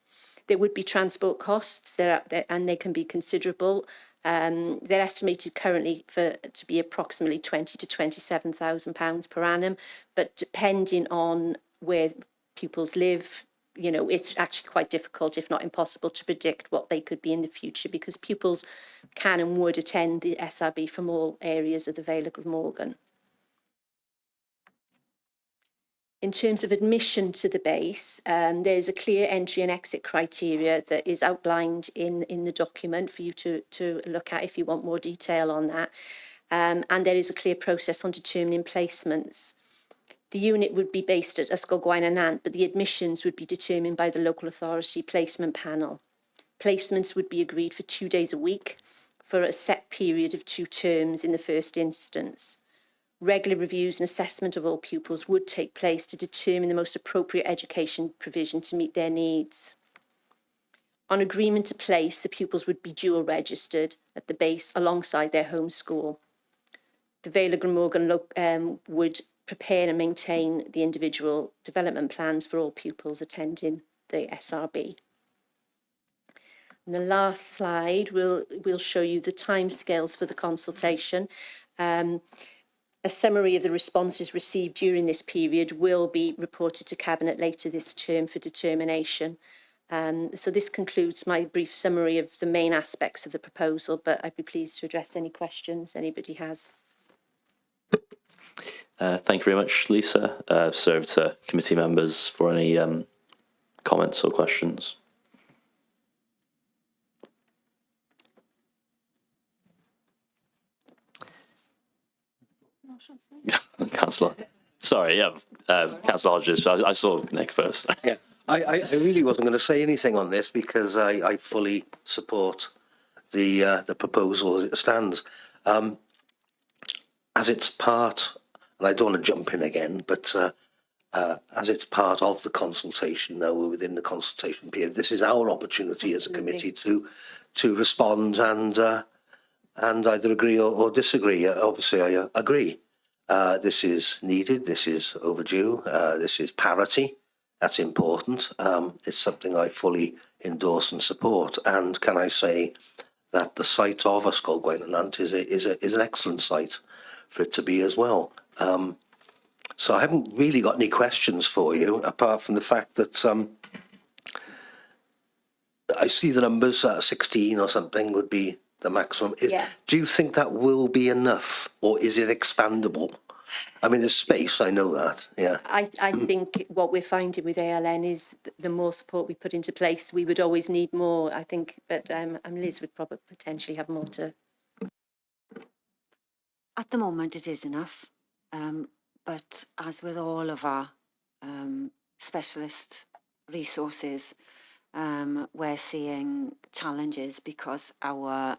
There would be transport costs, and they can be considerable. They're estimated currently to be approximately £20,000 to £27,000 per annum, but depending on where pupils live, it's actually quite difficult, if not impossible, to predict what they could be in the future, because pupils can and would attend the SRB from all areas of the Vale of Glamorgan. In terms of admission to the base, there is a clear entry and exit criteria that is outlined in the document for you to look at if you want more detail on that. And there is a clear process on determining placements. The unit would be based at Ysgol Gwaun and Nant, but the admissions would be determined by the local authority placement panel. Placements would be agreed for 2 days a week for a set period of 2 terms in the first instance. Regular reviews and assessment of all pupils would take place to determine the most appropriate education provision to meet their needs. On agreement to place, the pupils would be dual registered at the base alongside their home school. The Vale of Glamorgan would prepare and maintain the individual development plans for all pupils attending the SRB. And the last slide will show you the timescales for the consultation. A summary of the responses received during this period will be reported to Cabinet later this term for determination. So this concludes my brief summary of the main aspects of the proposal, but I'd be pleased to address any questions anybody has. Thank you very much, Lisa. So to committee members for any comments or questions. Councillor. Sorry, yeah, Councillor Hodges. I saw Nick first. Yeah, I really wasn't going to say anything on this because I fully support the proposal as it stands. As it's part, and I don't want to jump in again, but as it's part of the consultation, now we're within the consultation period, this is our opportunity as a committee to respond and either agree or disagree. Obviously, I agree. This is needed. This is overdue. This is parity. That's important. It's something I fully endorse and support. And can I say that the site of Ysgol Gwaun and Nant is an excellent site for it to be as well. So I haven't really got any questions for you, apart from the fact that I see the numbers, 16 or something would be the maximum. Do you think that will be enough, or is it expandable? I mean, there's space, I know that, yeah. I think what we're finding with ALN is the more support we put into place, we would always need more, I think, but Liz would probably potentially have more to... At the moment, it is enough, but as with all of our specialist resources, we're seeing challenges because our,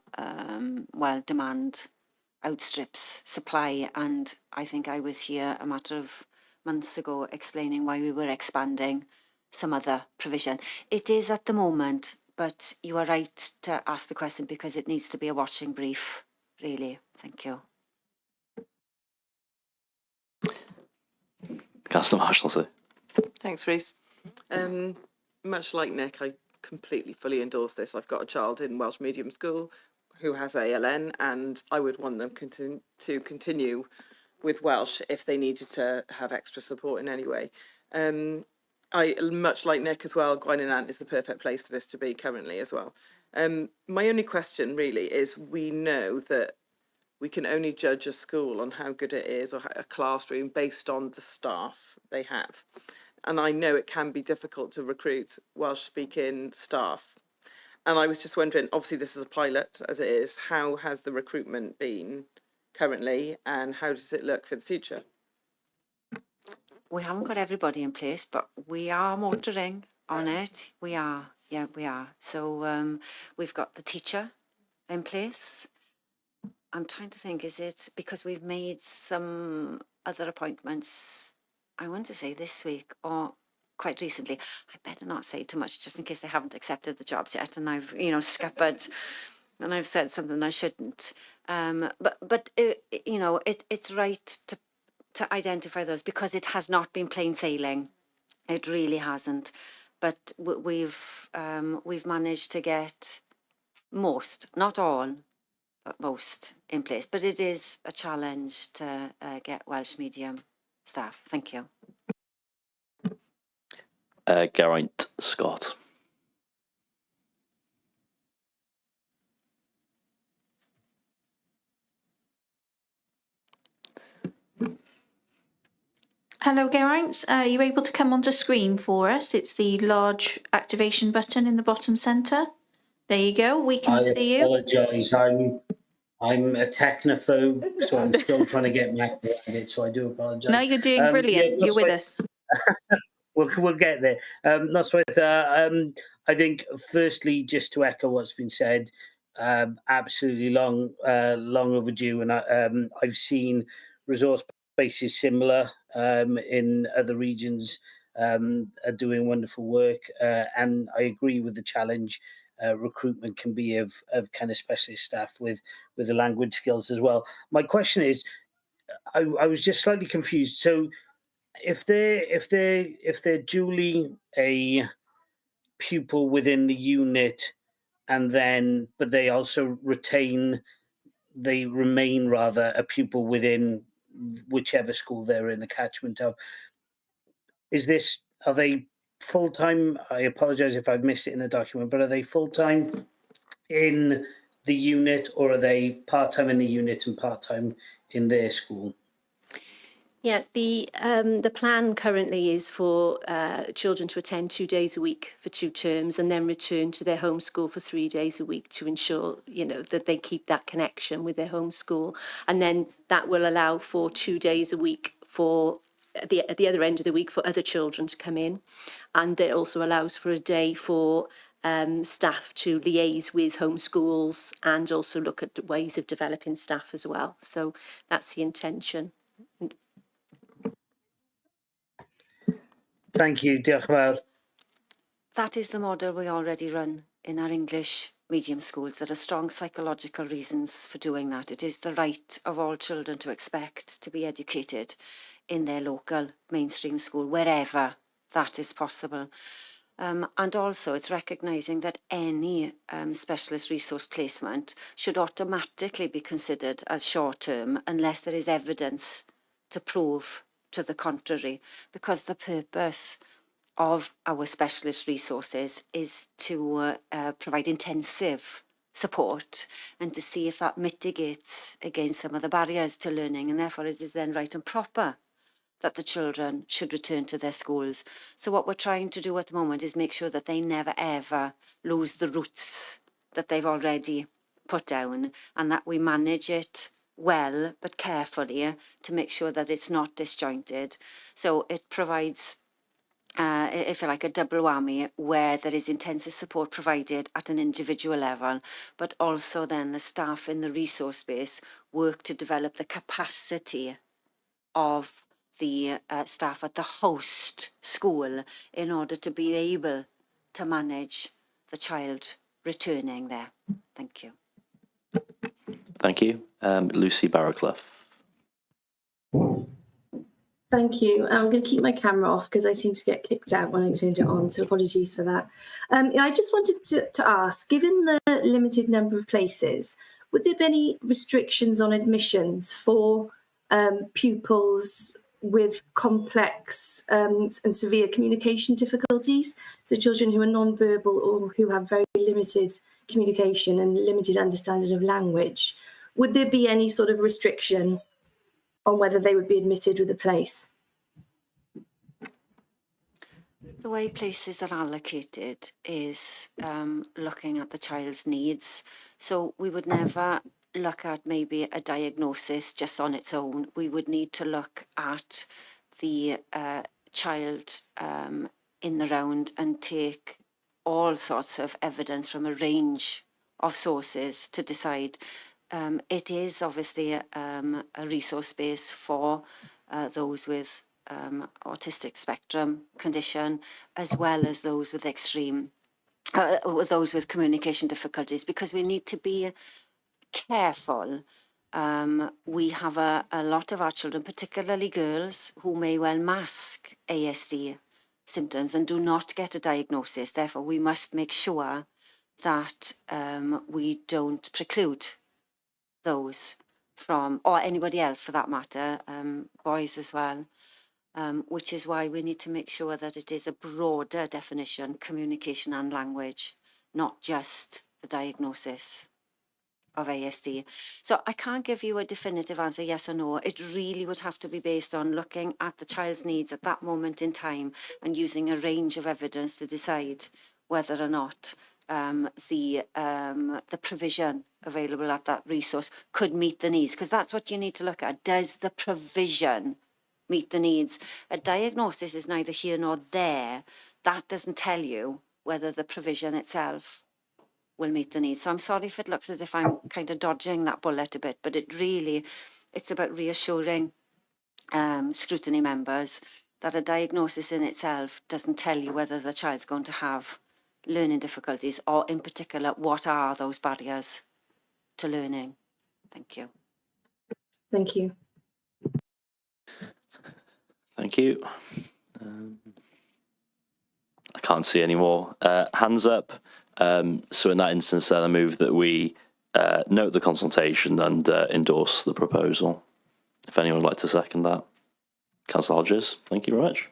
demand outstrips supply. And I think I was here a matter of months ago explaining why we were expanding some other provision. It is at the moment, but you are right to ask the question because it needs to be a watching brief, really. Thank you. Councillor Marshall, sir. Thanks, Reece. Much like Nick, I completely fully endorse this. I've got a child in Welsh medium school who has ALN, and I would want them to continue with Welsh if they needed to have extra support in any way. I, much like Nick as well, Gwynedd is the perfect place for this to be currently as well. My only question really is, we know that we can only judge a school on how good it is, or a classroom, based on the staff they have. And I know it can be difficult to recruit Welsh-speaking staff. And I was just wondering, obviously this is a pilot as it is, how has the recruitment been currently, and how does it look for the future? We haven't got everybody in place, but we are motoring on it. We are, yeah, we are. So we've got the teacher in place. I'm trying to think, is it because we've made some other appointments, I want to say this week or quite recently. I better not say too much just in case they haven't accepted the jobs yet and I've, scuppered and I've said something I shouldn't. But it's right to identify those, because it has not been plain sailing. It really hasn't. But we've managed to get most, not all, but most in place. But it is a challenge to get Welsh medium staff. Thank you. Geraint Scott. Hello, Geraint. Are you able to come onto screen for us? It's the large activation button in the bottom centre. There you go. We can see you. I apologise. I'm a technophobe, so I'm still trying to get my act around it. So I do apologise. No, you're doing brilliant. Yeah, you're with us. We'll get there. That's right. I think, firstly, just to echo what's been said, absolutely long overdue, and I've seen resource bases similar in other regions are doing wonderful work, and I agree with the challenge. Recruitment can be of kind of specialist staff with the language skills as well. My question is, I was just slightly confused. So, if they're duly a pupil within the unit, and then but they also remain rather a pupil within whichever school they're in the catchment of, are they full time? I apologize if I've missed it in the document, but are they full time in the unit, or are they part time in the unit and part time in their school? Yeah, the plan currently is for children to attend 2 days a week for 2 terms and then return to their home school for 3 days a week to ensure, that they keep that connection with their home school. And then that will allow for 2 days a week for at the other end of the week for other children to come in. And it also allows for a day for staff to liaise with home schools and also look at ways of developing staff as well. So that's the intention. Thank you, diolch yn fawr. That is the model we already run in our English medium schools. There are strong psychological reasons for doing that. It is the right of all children to expect to be educated in their local mainstream school, wherever that is possible. And also it's recognising that any specialist resource placement should automatically be considered as short-term unless there is evidence to prove to the contrary, because the purpose of our specialist resources is to provide intensive support and to see if that mitigates against some of the barriers to learning, and therefore it is then right and proper that the children should return to their schools. So what we're trying to do at the moment is make sure that they never ever lose the roots that they've already put down, and that we manage it well but carefully to make sure that it's not disjointed. So it provides, if you like, a double whammy where there is intensive support provided at an individual level, but also then the staff in the resource base work to develop the capacity of the staff at the host school in order to be able to manage the child returning there. Thank you. Thank you. Lucy Barrowclough. Thank you. I'm going to keep my camera off because I seem to get kicked out when I turned it on, so apologies for that. I just wanted to ask, given the limited number of places, would there be any restrictions on admissions for pupils with complex and severe communication difficulties? So children who are non-verbal or who have very limited communication and limited understanding of language. Would there be any sort of restriction on whether they would be admitted with a place? The way places are allocated is looking at the child's needs. So we would never look at maybe a diagnosis just on its own. We would need to look at the child in the round and take all sorts of evidence from a range of sources to decide. It is obviously a resource base for those with autistic spectrum condition, as well as those with extreme, those with communication difficulties, because we need to be careful. We have a lot of our children, particularly girls, who may well mask ASD symptoms and do not get a diagnosis. Therefore, we must make sure that we don't preclude those from, or anybody else for that matter, boys as well, which is why we need to make sure that it is a broader definition, communication and language, not just the diagnosis of ASD. So I can't give you a definitive answer, yes or no. It really would have to be based on looking at the child's needs at that moment in time and using a range of evidence to decide whether or not the provision available at that resource could meet the needs, because that's what you need to look at. Does the provision meet the needs? A diagnosis is neither here nor there. That doesn't tell you whether the provision itself will meet the needs. So I'm sorry if it looks as if I'm kind of dodging that bullet a bit, but it's about reassuring scrutiny members that a diagnosis in itself doesn't tell you whether the child's going to have learning difficulties, or in particular, what are those barriers to learning. Thank you. Thank you. Thank you. I can't see any more hands up. So in that instance, then I move that we note the consultation and endorse the proposal. If anyone would like to second that. Councillor Hodges, thank you very much.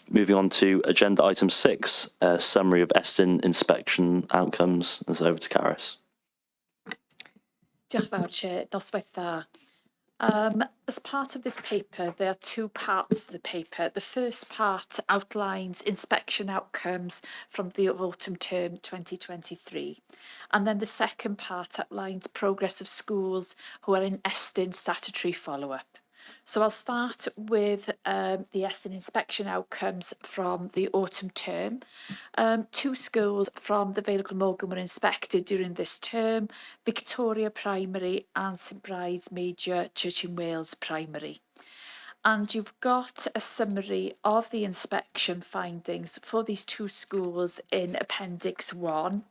Moving on to agenda item 6, summary of Estyn inspection outcomes. And so over to Caris. Diolch fawr, Chair. Noswaith dda. As part of this paper, there are two parts to the paper. The first part outlines inspection outcomes from the autumn term 2023. And then the second part outlines progress of schools who are in Estyn statutory follow-up. So I'll start with the Estyn inspection outcomes from the autumn term. 2 schools from the Vale Glamorgan were inspected during this term: Victoria Primary and St Bride's Major Church in Wales Primary. And you've got a summary of the inspection findings for these 2 schools in Appendix 1.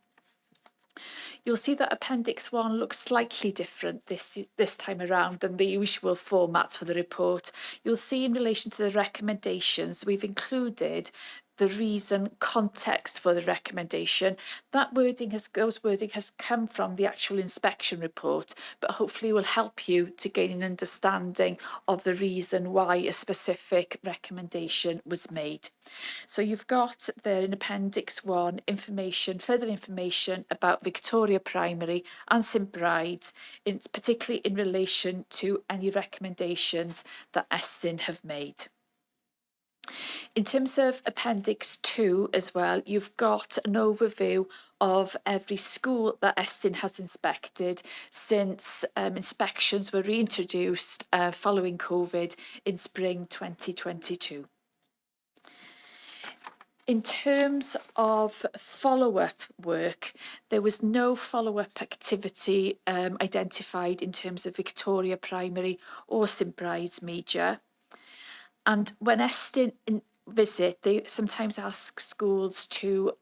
You'll see that Appendix 1 looks slightly different this time around than the usual formats for the report. You'll see in relation to the recommendations, we've included the reason, context for the recommendation. Those wording has come from the actual inspection report, but hopefully will help you to gain an understanding of the reason why a specific recommendation was made. So you've got there in Appendix 1 further information about Victoria Primary and St Bride's, particularly in relation to any recommendations that Estyn have made. In terms of Appendix 2 as well, you've got an overview of every school that Estyn has inspected since inspections were reintroduced following COVID in spring 2022. In terms of follow-up work, there was no follow-up activity identified in terms of Victoria Primary or St Bride's Major. And when Estyn visit, they sometimes ask schools to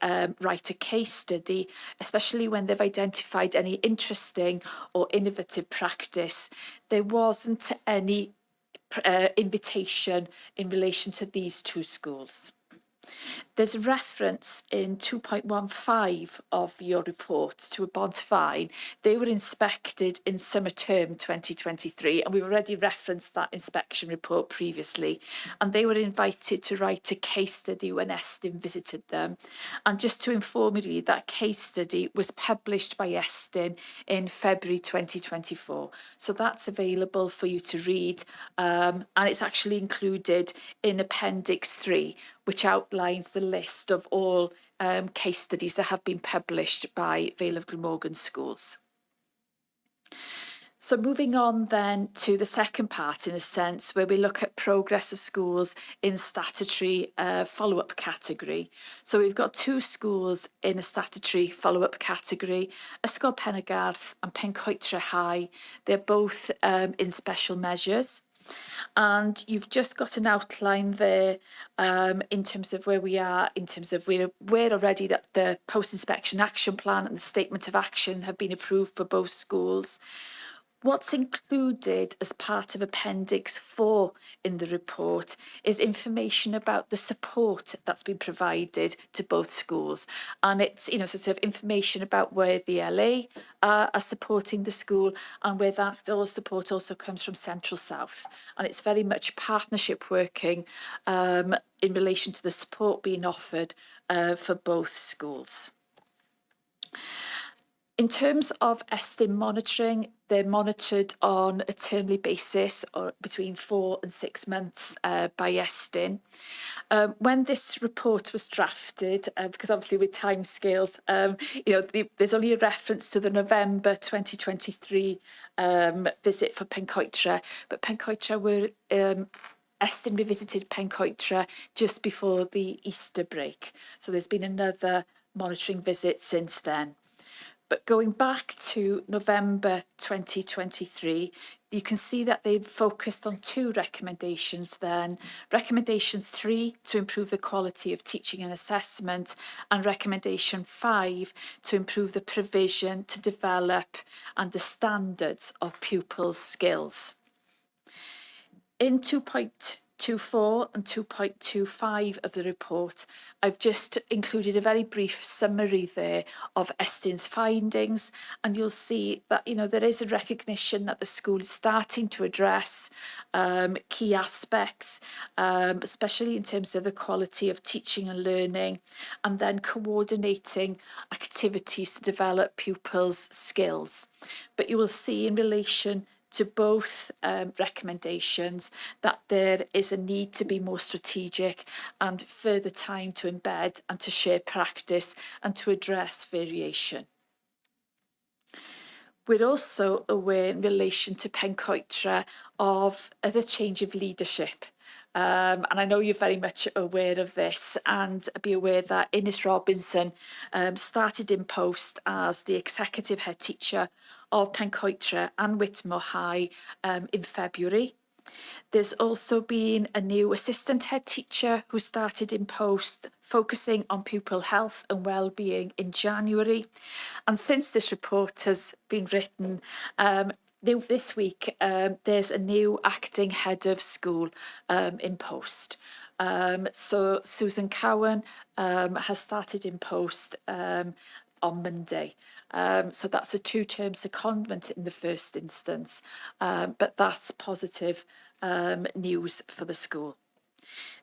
write a case study, especially when they've identified any interesting or innovative practice. There wasn't any invitation in relation to these two schools. There's a reference in 2.15 of your report to a bond fine. They were inspected in summer term 2023, and we've already referenced that inspection report previously. And they were invited to write a case study when Estin visited them. And just to inform you, that case study was published by Estin in February 2024. So that's available for you to read, and it's actually included in Appendix 3, which outlines the list of all case studies that have been published by Vale of Glamorgan schools. So moving on then to the second part, in a sense, where we look at progress of schools in statutory follow-up category. So we've got two schools in a statutory follow-up category, Ysgol Penargarth and Pencoetra High. They're both in special measures. And you've just got an outline there in terms of where we are, in terms of we're already that the post-inspection action plan and the statement of action have been approved for both schools. What's included as part of Appendix 4 in the report is information about the support that's been provided to both schools. And it's, you know, sort of information about where the LA are supporting the school and where that all support also comes from Central South. And it's very much partnership working in relation to the support being offered for both schools. In terms of Estin monitoring, they're monitored on a termly basis or between 4 and 6 months by Estin. When this report was drafted, because obviously with timescales, you know, there's only a reference to the November 2023 visit for Pencoetra, but Pencoetra were Estin revisited Pencoetra just before the Easter break. So there's been another monitoring visit since then. But going back to November 2023, you can see that they've focused on two recommendations then. Recommendation 3 to improve the quality of teaching and assessment, and recommendation 5 to improve the provision to develop and the standards of pupils' skills. In 2.24 and 2.25 of the report, I've just included a very brief summary there of Estin's findings, and you'll see that, you know, there is a recognition that the school is starting to address key aspects, especially in terms of the quality of teaching and learning, and then coordinating activities to develop pupils' skills. But you will see in relation to both recommendations that there is a need to be more strategic and further time to embed and to share practice and to address variation. We're also aware in relation to Pencoetra of the change of leadership. And I know you're very much aware of this, and be aware that Innes Robinson started in post as the executive head teacher of Pencoetra and Whitmore High in February. There's also been a new assistant head teacher who started in post focusing on pupil health and well-being in January. And since this report has been written, this week, there's a new acting head of school in post. So Susan Cowan has started in post on Monday. So that's a 2-term secondment in the first instance, but that's positive news for the school.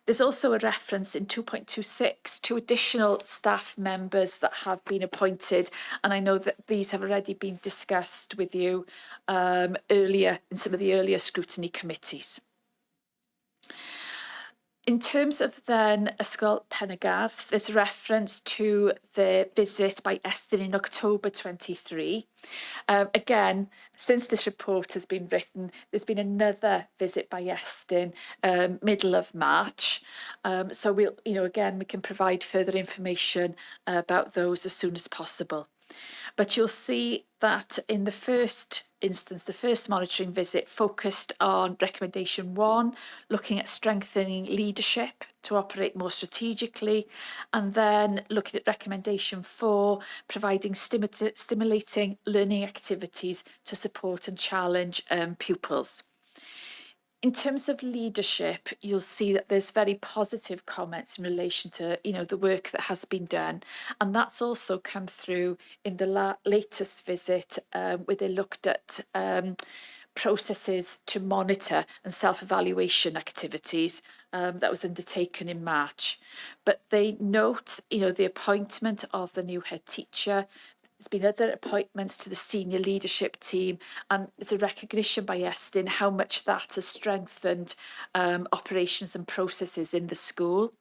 There's also a reference in 2.26 to additional staff members that have been appointed, and I know that these have already been discussed with you earlier in some of the earlier scrutiny committees. In terms of then Ysgol Penargarth, there's a reference to the visit by Estin in October 23. Again, since this report has been written, there's been another visit by Estin middle of March. So we'll, you know, again, we can provide further information about those as soon as possible. But you'll see that in the first instance, the first monitoring visit focused on recommendation 1, looking at strengthening leadership to operate more strategically, and then looking at recommendation 4, providing stimulating learning activities to support and challenge pupils. In terms of leadership, you'll see that there's very positive comments in relation to, the work that has been done. And that's also come through in the latest visit where they looked at processes to monitor and self-evaluation activities that was undertaken in March. But they note, the appointment of the new head teacher. There's been other appointments to the senior leadership team, and it's a recognition by Estin how much that has strengthened operations and processes in the school.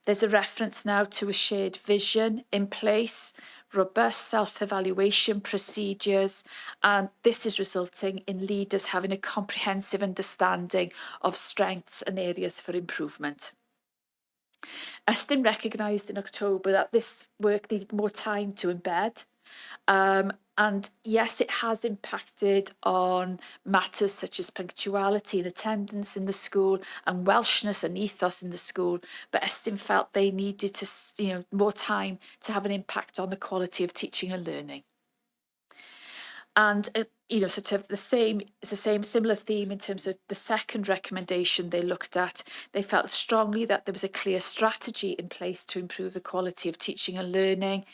There's a reference now to a shared vision in place, robust self-evaluation procedures, and this is resulting in leaders having a comprehensive understanding of strengths and areas for improvement. Estin recognised in October that this work needed more time to embed. And yes, it has impacted on matters such as punctuality and attendance in the school and Welshness and ethos in the school. But Estin felt they needed to, more time to have an impact on the quality of teaching and learning. And sort of it's the same similar theme in terms of the second recommendation they looked at. They felt strongly that there was a clear strategy in place to improve the quality of teaching and learning.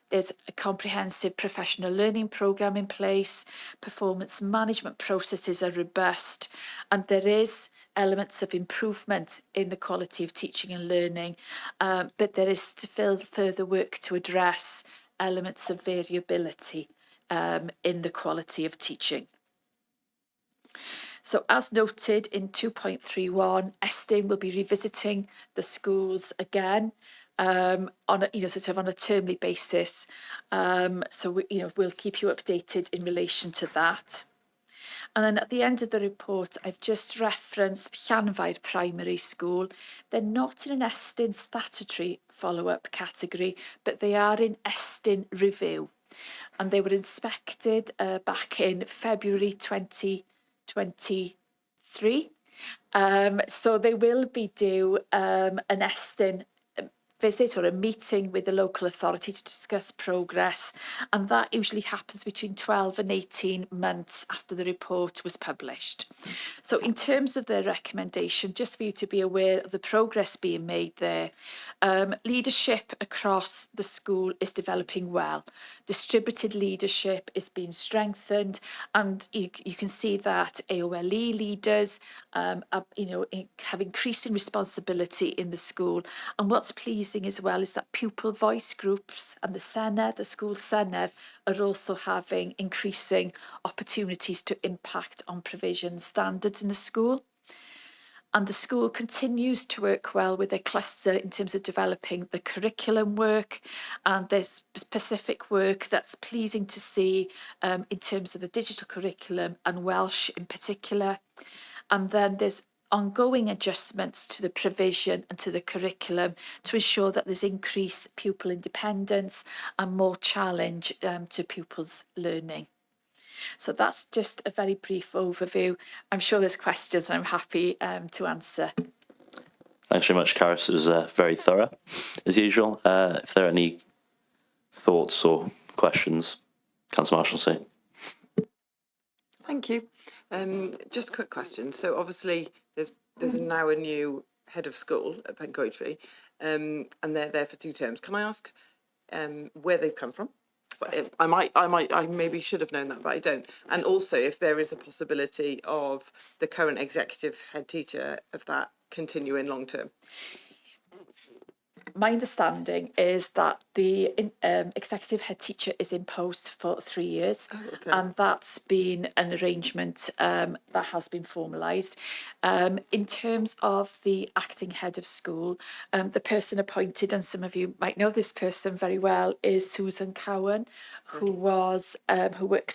There's a comprehensive professional learning programme in place. Performance management processes are robust, and there is elements of improvement in the quality of teaching and learning, but there is still further work to address elements of variability in the quality of teaching. So as noted in 2.31, Estin will be revisiting the schools again on a, sort of on a termly basis. So we'll keep you updated in relation to that. And then at the end of the report, I've just referenced Llanfair Primary School. They're not in an Estin statutory follow-up category, but they are in Estin review. And they were inspected back in February 2023. So they will be due an Estin visit or a meeting with the local authority to discuss progress, and that usually happens between 12 and 18 months after the report was published. So in terms of their recommendation, just for you to be aware of the progress being made there, leadership across the school is developing well. Distributed leadership is being strengthened, and you can see that AOLE leaders have increasing responsibility in the school. And what's pleasing as well is that pupil voice groups and the school Senedd, are also having increasing opportunities to impact on provision standards in the school. And the school continues to work well with their cluster in terms of developing the curriculum work, and there's specific work that's pleasing to see in terms of the digital curriculum and Welsh in particular. And then there's ongoing adjustments to the provision and to the curriculum to ensure that there's increased pupil independence and more challenge to pupils' learning. So that's just a very brief overview. I'm sure there's questions and I'm happy to answer. Thanks very much, Caris. It was very thorough, as usual. If there are any thoughts or questions, Councillor Marshalsea. Thank you. Just a quick question. So obviously there's now a new head of school at Pencoedrey, and they're there for 2 terms. Can I ask where they've come from? I maybe should have known that, but I don't. And also if there is a possibility of the current executive head teacher of that continuing long term. My understanding is that the executive head teacher is in post for 3 years, and that's been an arrangement that has been formalised. In terms of the acting head of school, the person appointed, and some of you might know this person very well, is Susan Cowan, who works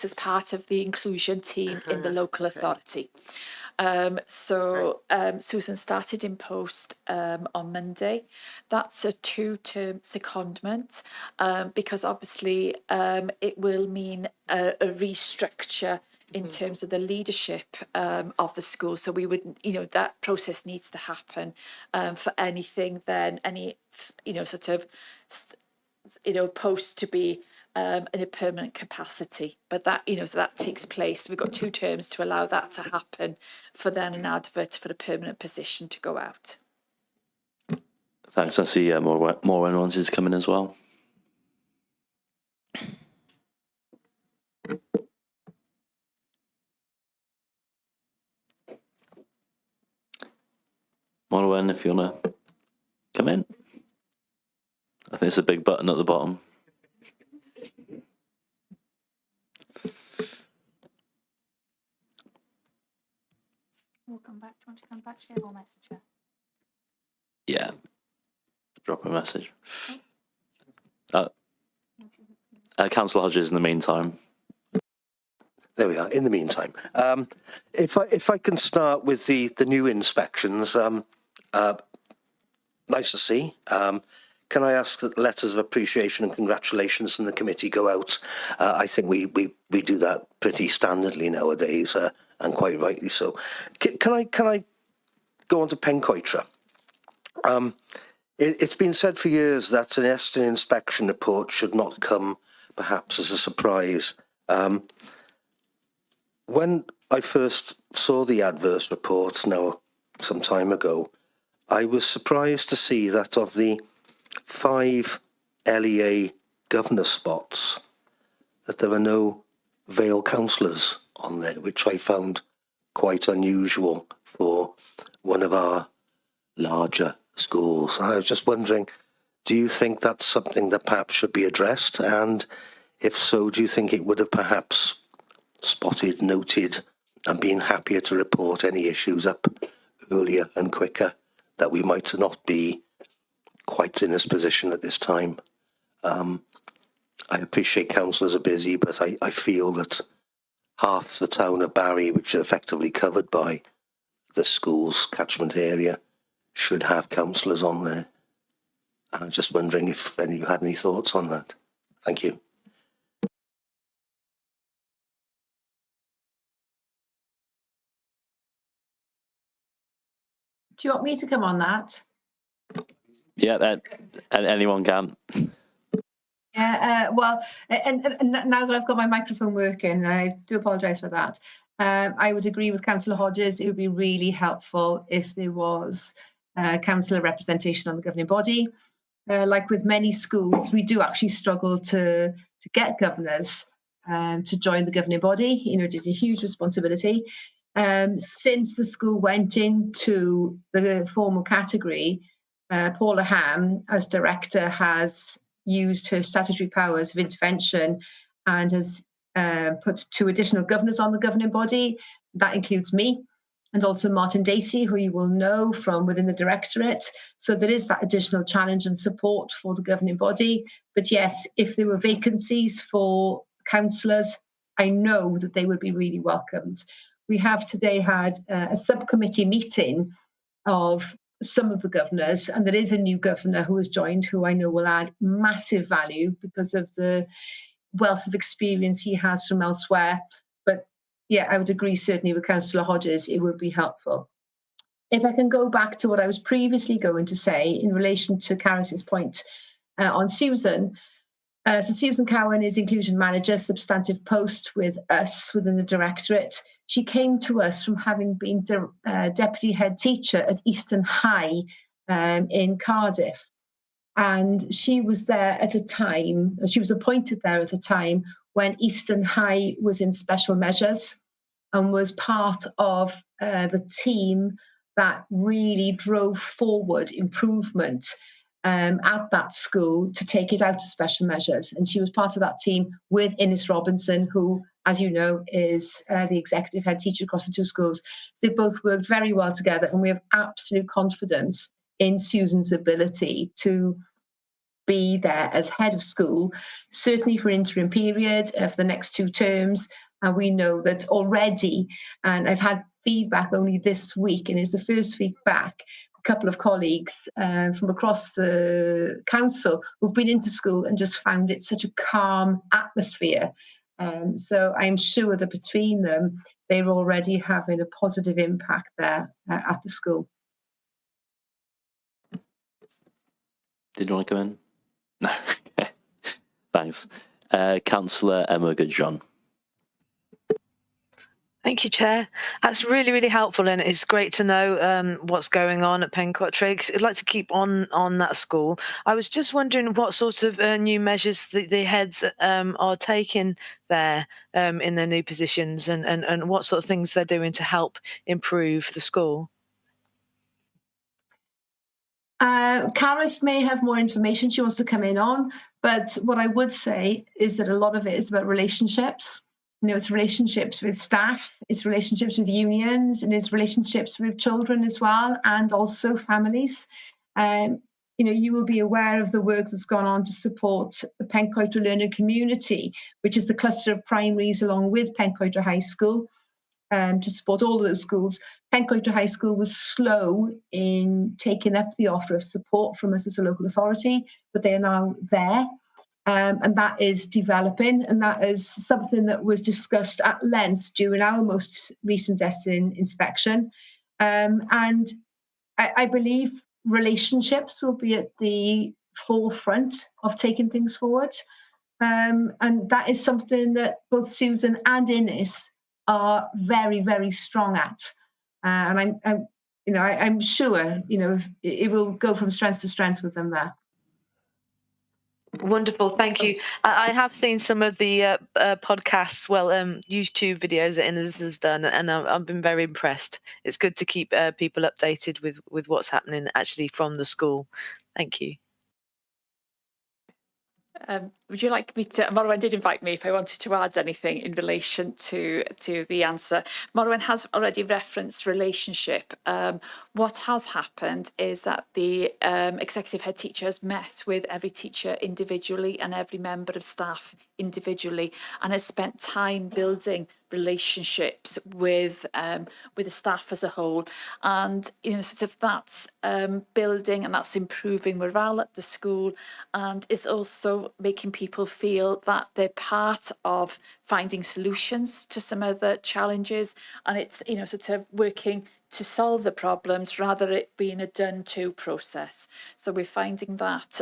as part of the inclusion team in the local authority. Susan started in post on Monday. That's a 2-term secondment because obviously it will mean a restructure in terms of the leadership of the school. So we would, that process needs to happen for anything then, any, sort of, post to be in a permanent capacity. But that, so that takes place. We've got 2 terms to allow that to happen for then an advert for a permanent position to go out. Thanks. I see more ones is coming as well. Morwen, if you want to come in. I think it's a big button at the bottom. We'll come back. Do you want to come back, Chair, or message her? Yeah. Drop a message. Councillor Hodges in the meantime. There we are. In the meantime, if I can start with the new inspections, nice to see. Can I ask that letters of appreciation and congratulations from the committee go out? I think we do that pretty standardly nowadays, and quite rightly so. Can I go on to Pencoitra? It's been said for years that an Estyn inspection report should not come perhaps as a surprise. When I first saw the adverse report now some time ago, I was surprised to see that of the 5 LEA governor spots, that there were no Vale councillors on there, which I found quite unusual for one of our larger schools. I was just wondering, do you think that's something that perhaps should be addressed? And if so, do you think it would have perhaps spotted, noted, and been happier to report any issues up earlier and quicker, that we might not be quite in this position at this time? I appreciate councillors are busy, but I feel that half the town of Barry, which is effectively covered by the school's catchment area, should have councillors on there. I was just wondering if any of you had any thoughts on that. Thank you. Do you want me to come on that? Yeah, anyone can. Yeah, well, and now that I've got my microphone working, I do apologise for that. I would agree with Councillor Hodges. It would be really helpful if there was councillor representation on the governing body. Like with many schools, we do actually struggle to get governors to join the governing body. It is a huge responsibility. Since the school went into the formal category, Paula Ham, as director, has used her statutory powers of intervention and has put 2 additional governors on the governing body. That includes me and also Martin Dacey, who you will know from within the directorate. So there is that additional challenge and support for the governing body. But yes, if there were vacancies for councillors, I know that they would be really welcomed. We have today had a subcommittee meeting of some of the governors, and there is a new governor who has joined, who I know will add massive value because of the wealth of experience he has from elsewhere. But yeah, I would agree certainly with Councillor Hodges, it would be helpful. If I can go back to what I was previously going to say in relation to Caris's point on Susan. So Susan Cowan is inclusion manager, substantive post with us within the directorate. She came to us from having been deputy head teacher at Easton High in Cardiff. And she was there at a time, she was appointed there at a time when Easton High was in special measures and was part of the team that really drove forward improvement at that school to take it out of special measures. And she was part of that team with Innes Robinson, who, as you know, is the executive head teacher across the 2 schools. So they both worked very well together, and we have absolute confidence in Susan's ability to be there as head of school, certainly for interim period for the next 2 terms. And we know that already, and I've had feedback only this week, and it's the first week back, a couple of colleagues from across the council who've been into school and just found it such a calm atmosphere. So I'm sure that between them, they're already having a positive impact there at the school. Did you want to come in? No. Thanks. Councillor Emma Goodjohn. Thank you, Chair. That's really, really helpful, and it's great to know what's going on at Pencotre, because I'd like to keep on that school. I was just wondering what sort of new measures the heads are taking there in their new positions, and what sort of things they're doing to help improve the school. Caris may have more information she wants to come in on, but what I would say is that a lot of it is about relationships. You know, it's relationships with staff, it's relationships with unions, and it's relationships with children as well, and also families. You know, you will be aware of the work that's gone on to support the Pencotre Learning Community, which is the cluster of primaries along with Pencotre High School, to support all of those schools. Pencotre High School was slow in taking up the offer of support from us as a local authority, but they are now there. And that is developing, and that is something that was discussed at length during our most recent ESSIN inspection. And I believe relationships will be at the forefront of taking things forward. And that is something that both Susan and Innes are very, very strong at. And I'm sure, you know, it will go from strength to strength with them there. Wonderful, thank you. I have seen some of the podcasts, YouTube videos that Innes has done, and I've been very impressed. It's good to keep people updated with what's happening actually from the school. Thank you. Would you like me to? Morwen did invite me if I wanted to add anything in relation to the answer. Morwen has already referenced relationship. What has happened is that the executive head teacher has met with every teacher individually and every member of staff individually, and has spent time building relationships with the staff as a whole, and you know, sort of that's building and that's improving morale at the school, and is also making people feel that they're part of finding solutions to some of the challenges, and it's, you know, sort of working to solve the problems rather it being a done-to process. So we're finding that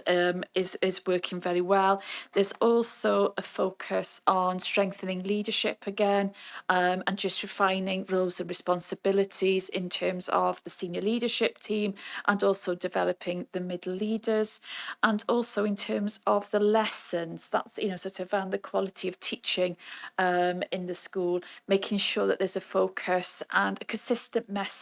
is working very well. There's also a focus on strengthening leadership again, and just refining roles and responsibilities in terms of the senior leadership team, and also developing the middle leaders, and also in terms of the lessons, that's, you know, sort of, and the quality of teaching in the school, making sure that there's a focus and a consistent messages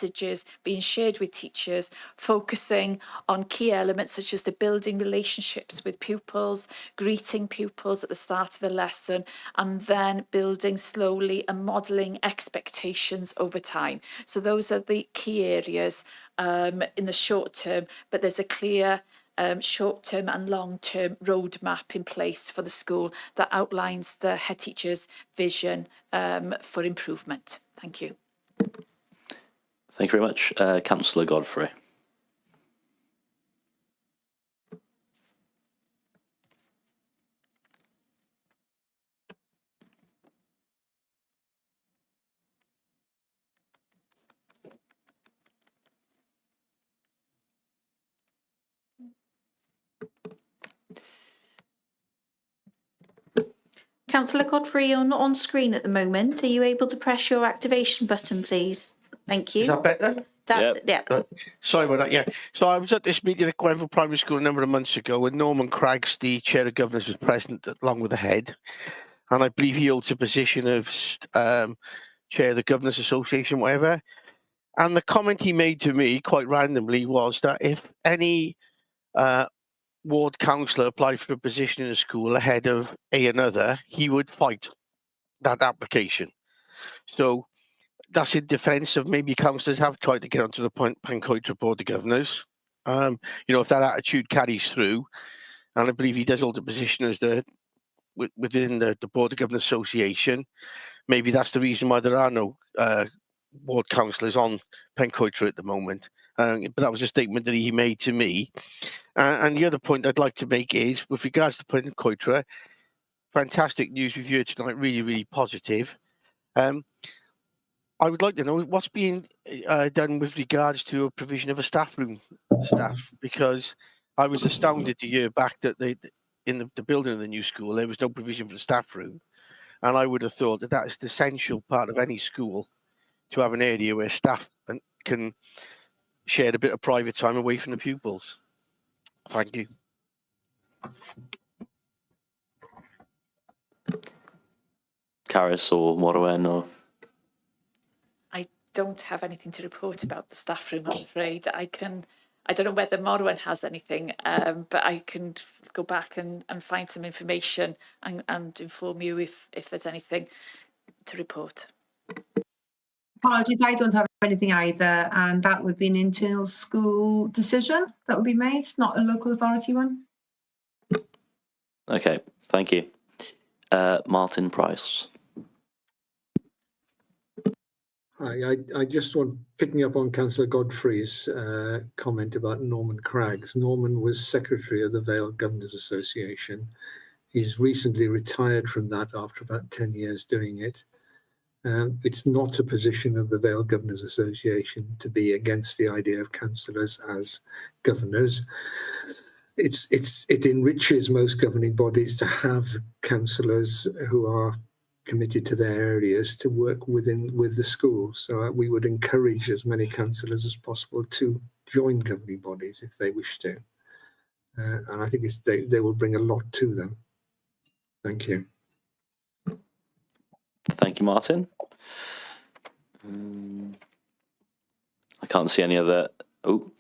being shared with teachers, focusing on key elements such as the building relationships with pupils, greeting pupils at the start of a lesson, and then building slowly and modelling expectations over time. So those are the key areas in the short term, but there's a clear short-term and long-term roadmap in place for the school that outlines the head teacher's vision for improvement. Thank you. Thank you very much. Councillor Godfrey. Councillor Godfrey, you're not on screen at the moment. Are you able to press your activation button, please? Thank you. Is that better? That's, yeah. Good. Sorry about that. Yeah. So I was at this meeting at Grenville Primary School a number of months ago, and Norman Craggs, the chair of governors, was present along with the head, and I believe he holds a position of chair of the Governors Association, whatever. And the comment he made to me quite randomly was that if any ward councillor applied for a position in a school ahead of another, he would fight that application. So that's in defence of maybe councillors have tried to get onto the Pencotre Board of Governors. You know, if that attitude carries through, and I believe he does hold a position as within the Board of Governors Association, maybe that's the reason why there are no ward councillors on Pencotre at the moment. But that was a statement that he made to me. And the other point I'd like to make is, with regards to Pencotre, fantastic news we've heard tonight, really, really positive. I would like to know what's being done with regards to a provision of a staff room staff, because I was astounded to hear back that in the building of the new school, there was no provision for the staff room. And I would have thought that that's the essential part of any school, to have an area where staff can share a bit of private time away from the pupils. Thank you. Caris or Morwen or... I don't have anything to report about the staff room, I'm afraid. I don't know whether Morwen has anything, but I can go back and find some information and inform you if there's anything to report. Apologies, I don't have anything either, and that would be an internal school decision that would be made, not a local authority one. Okay, thank you. Martin Price. Hi, I just want, picking up on Councillor Godfrey's comment about Norman Craggs. Norman was secretary of the Vale Governors Association. He's recently retired from that after about 10 years doing it. It's not a position of the Vale Governors Association to be against the idea of councillors as governors. It enriches most governing bodies to have councillors who are committed to their areas to work with the schools. So we would encourage as many councillors as possible to join governing bodies if they wish to. And I think they will bring a lot to them. Thank you. Thank you, Martin. I can't see any other... Oh,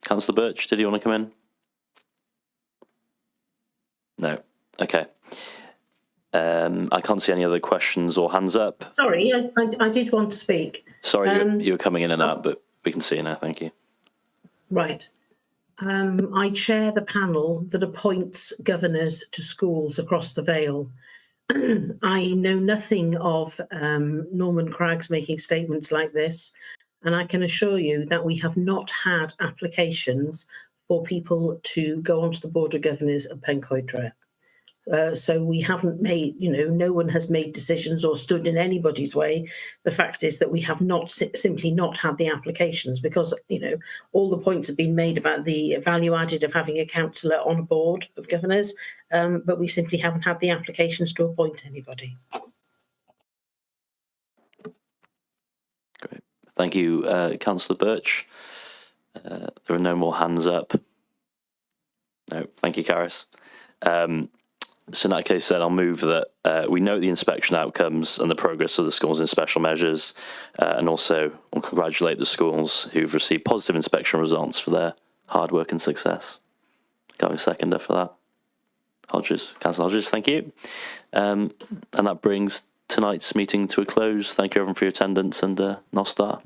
Councillor Birch, did you want to come in? No. Okay. I can't see any other questions or hands up. Sorry, I did want to speak. Sorry, you were coming in and out, but we can see you now. Thank you. Right. I chair the panel that appoints governors to schools across the Vale. I know nothing of Norman Craggs making statements like this, and I can assure you that we have not had applications for people to go onto the Board of Governors at Pencoedre. So we haven't made, no one has made decisions or stood in anybody's way. The fact is that we have not simply not had the applications because, all the points have been made about the value added of having a councillor on a board of governors, but we simply haven't had the applications to appoint anybody. Great. Thank you, Councillor Birch. There are no more hands up. No, thank you, Caris. So in that case, then I'll move that we note the inspection outcomes and the progress of the schools in special measures, and also we'll congratulate the schools who've received positive inspection results for their hard work and success. Got a seconder for that. Hodges, Councillor Hodges, thank you. And that brings tonight's meeting to a close. Thank you everyone for your attendance and Nostar.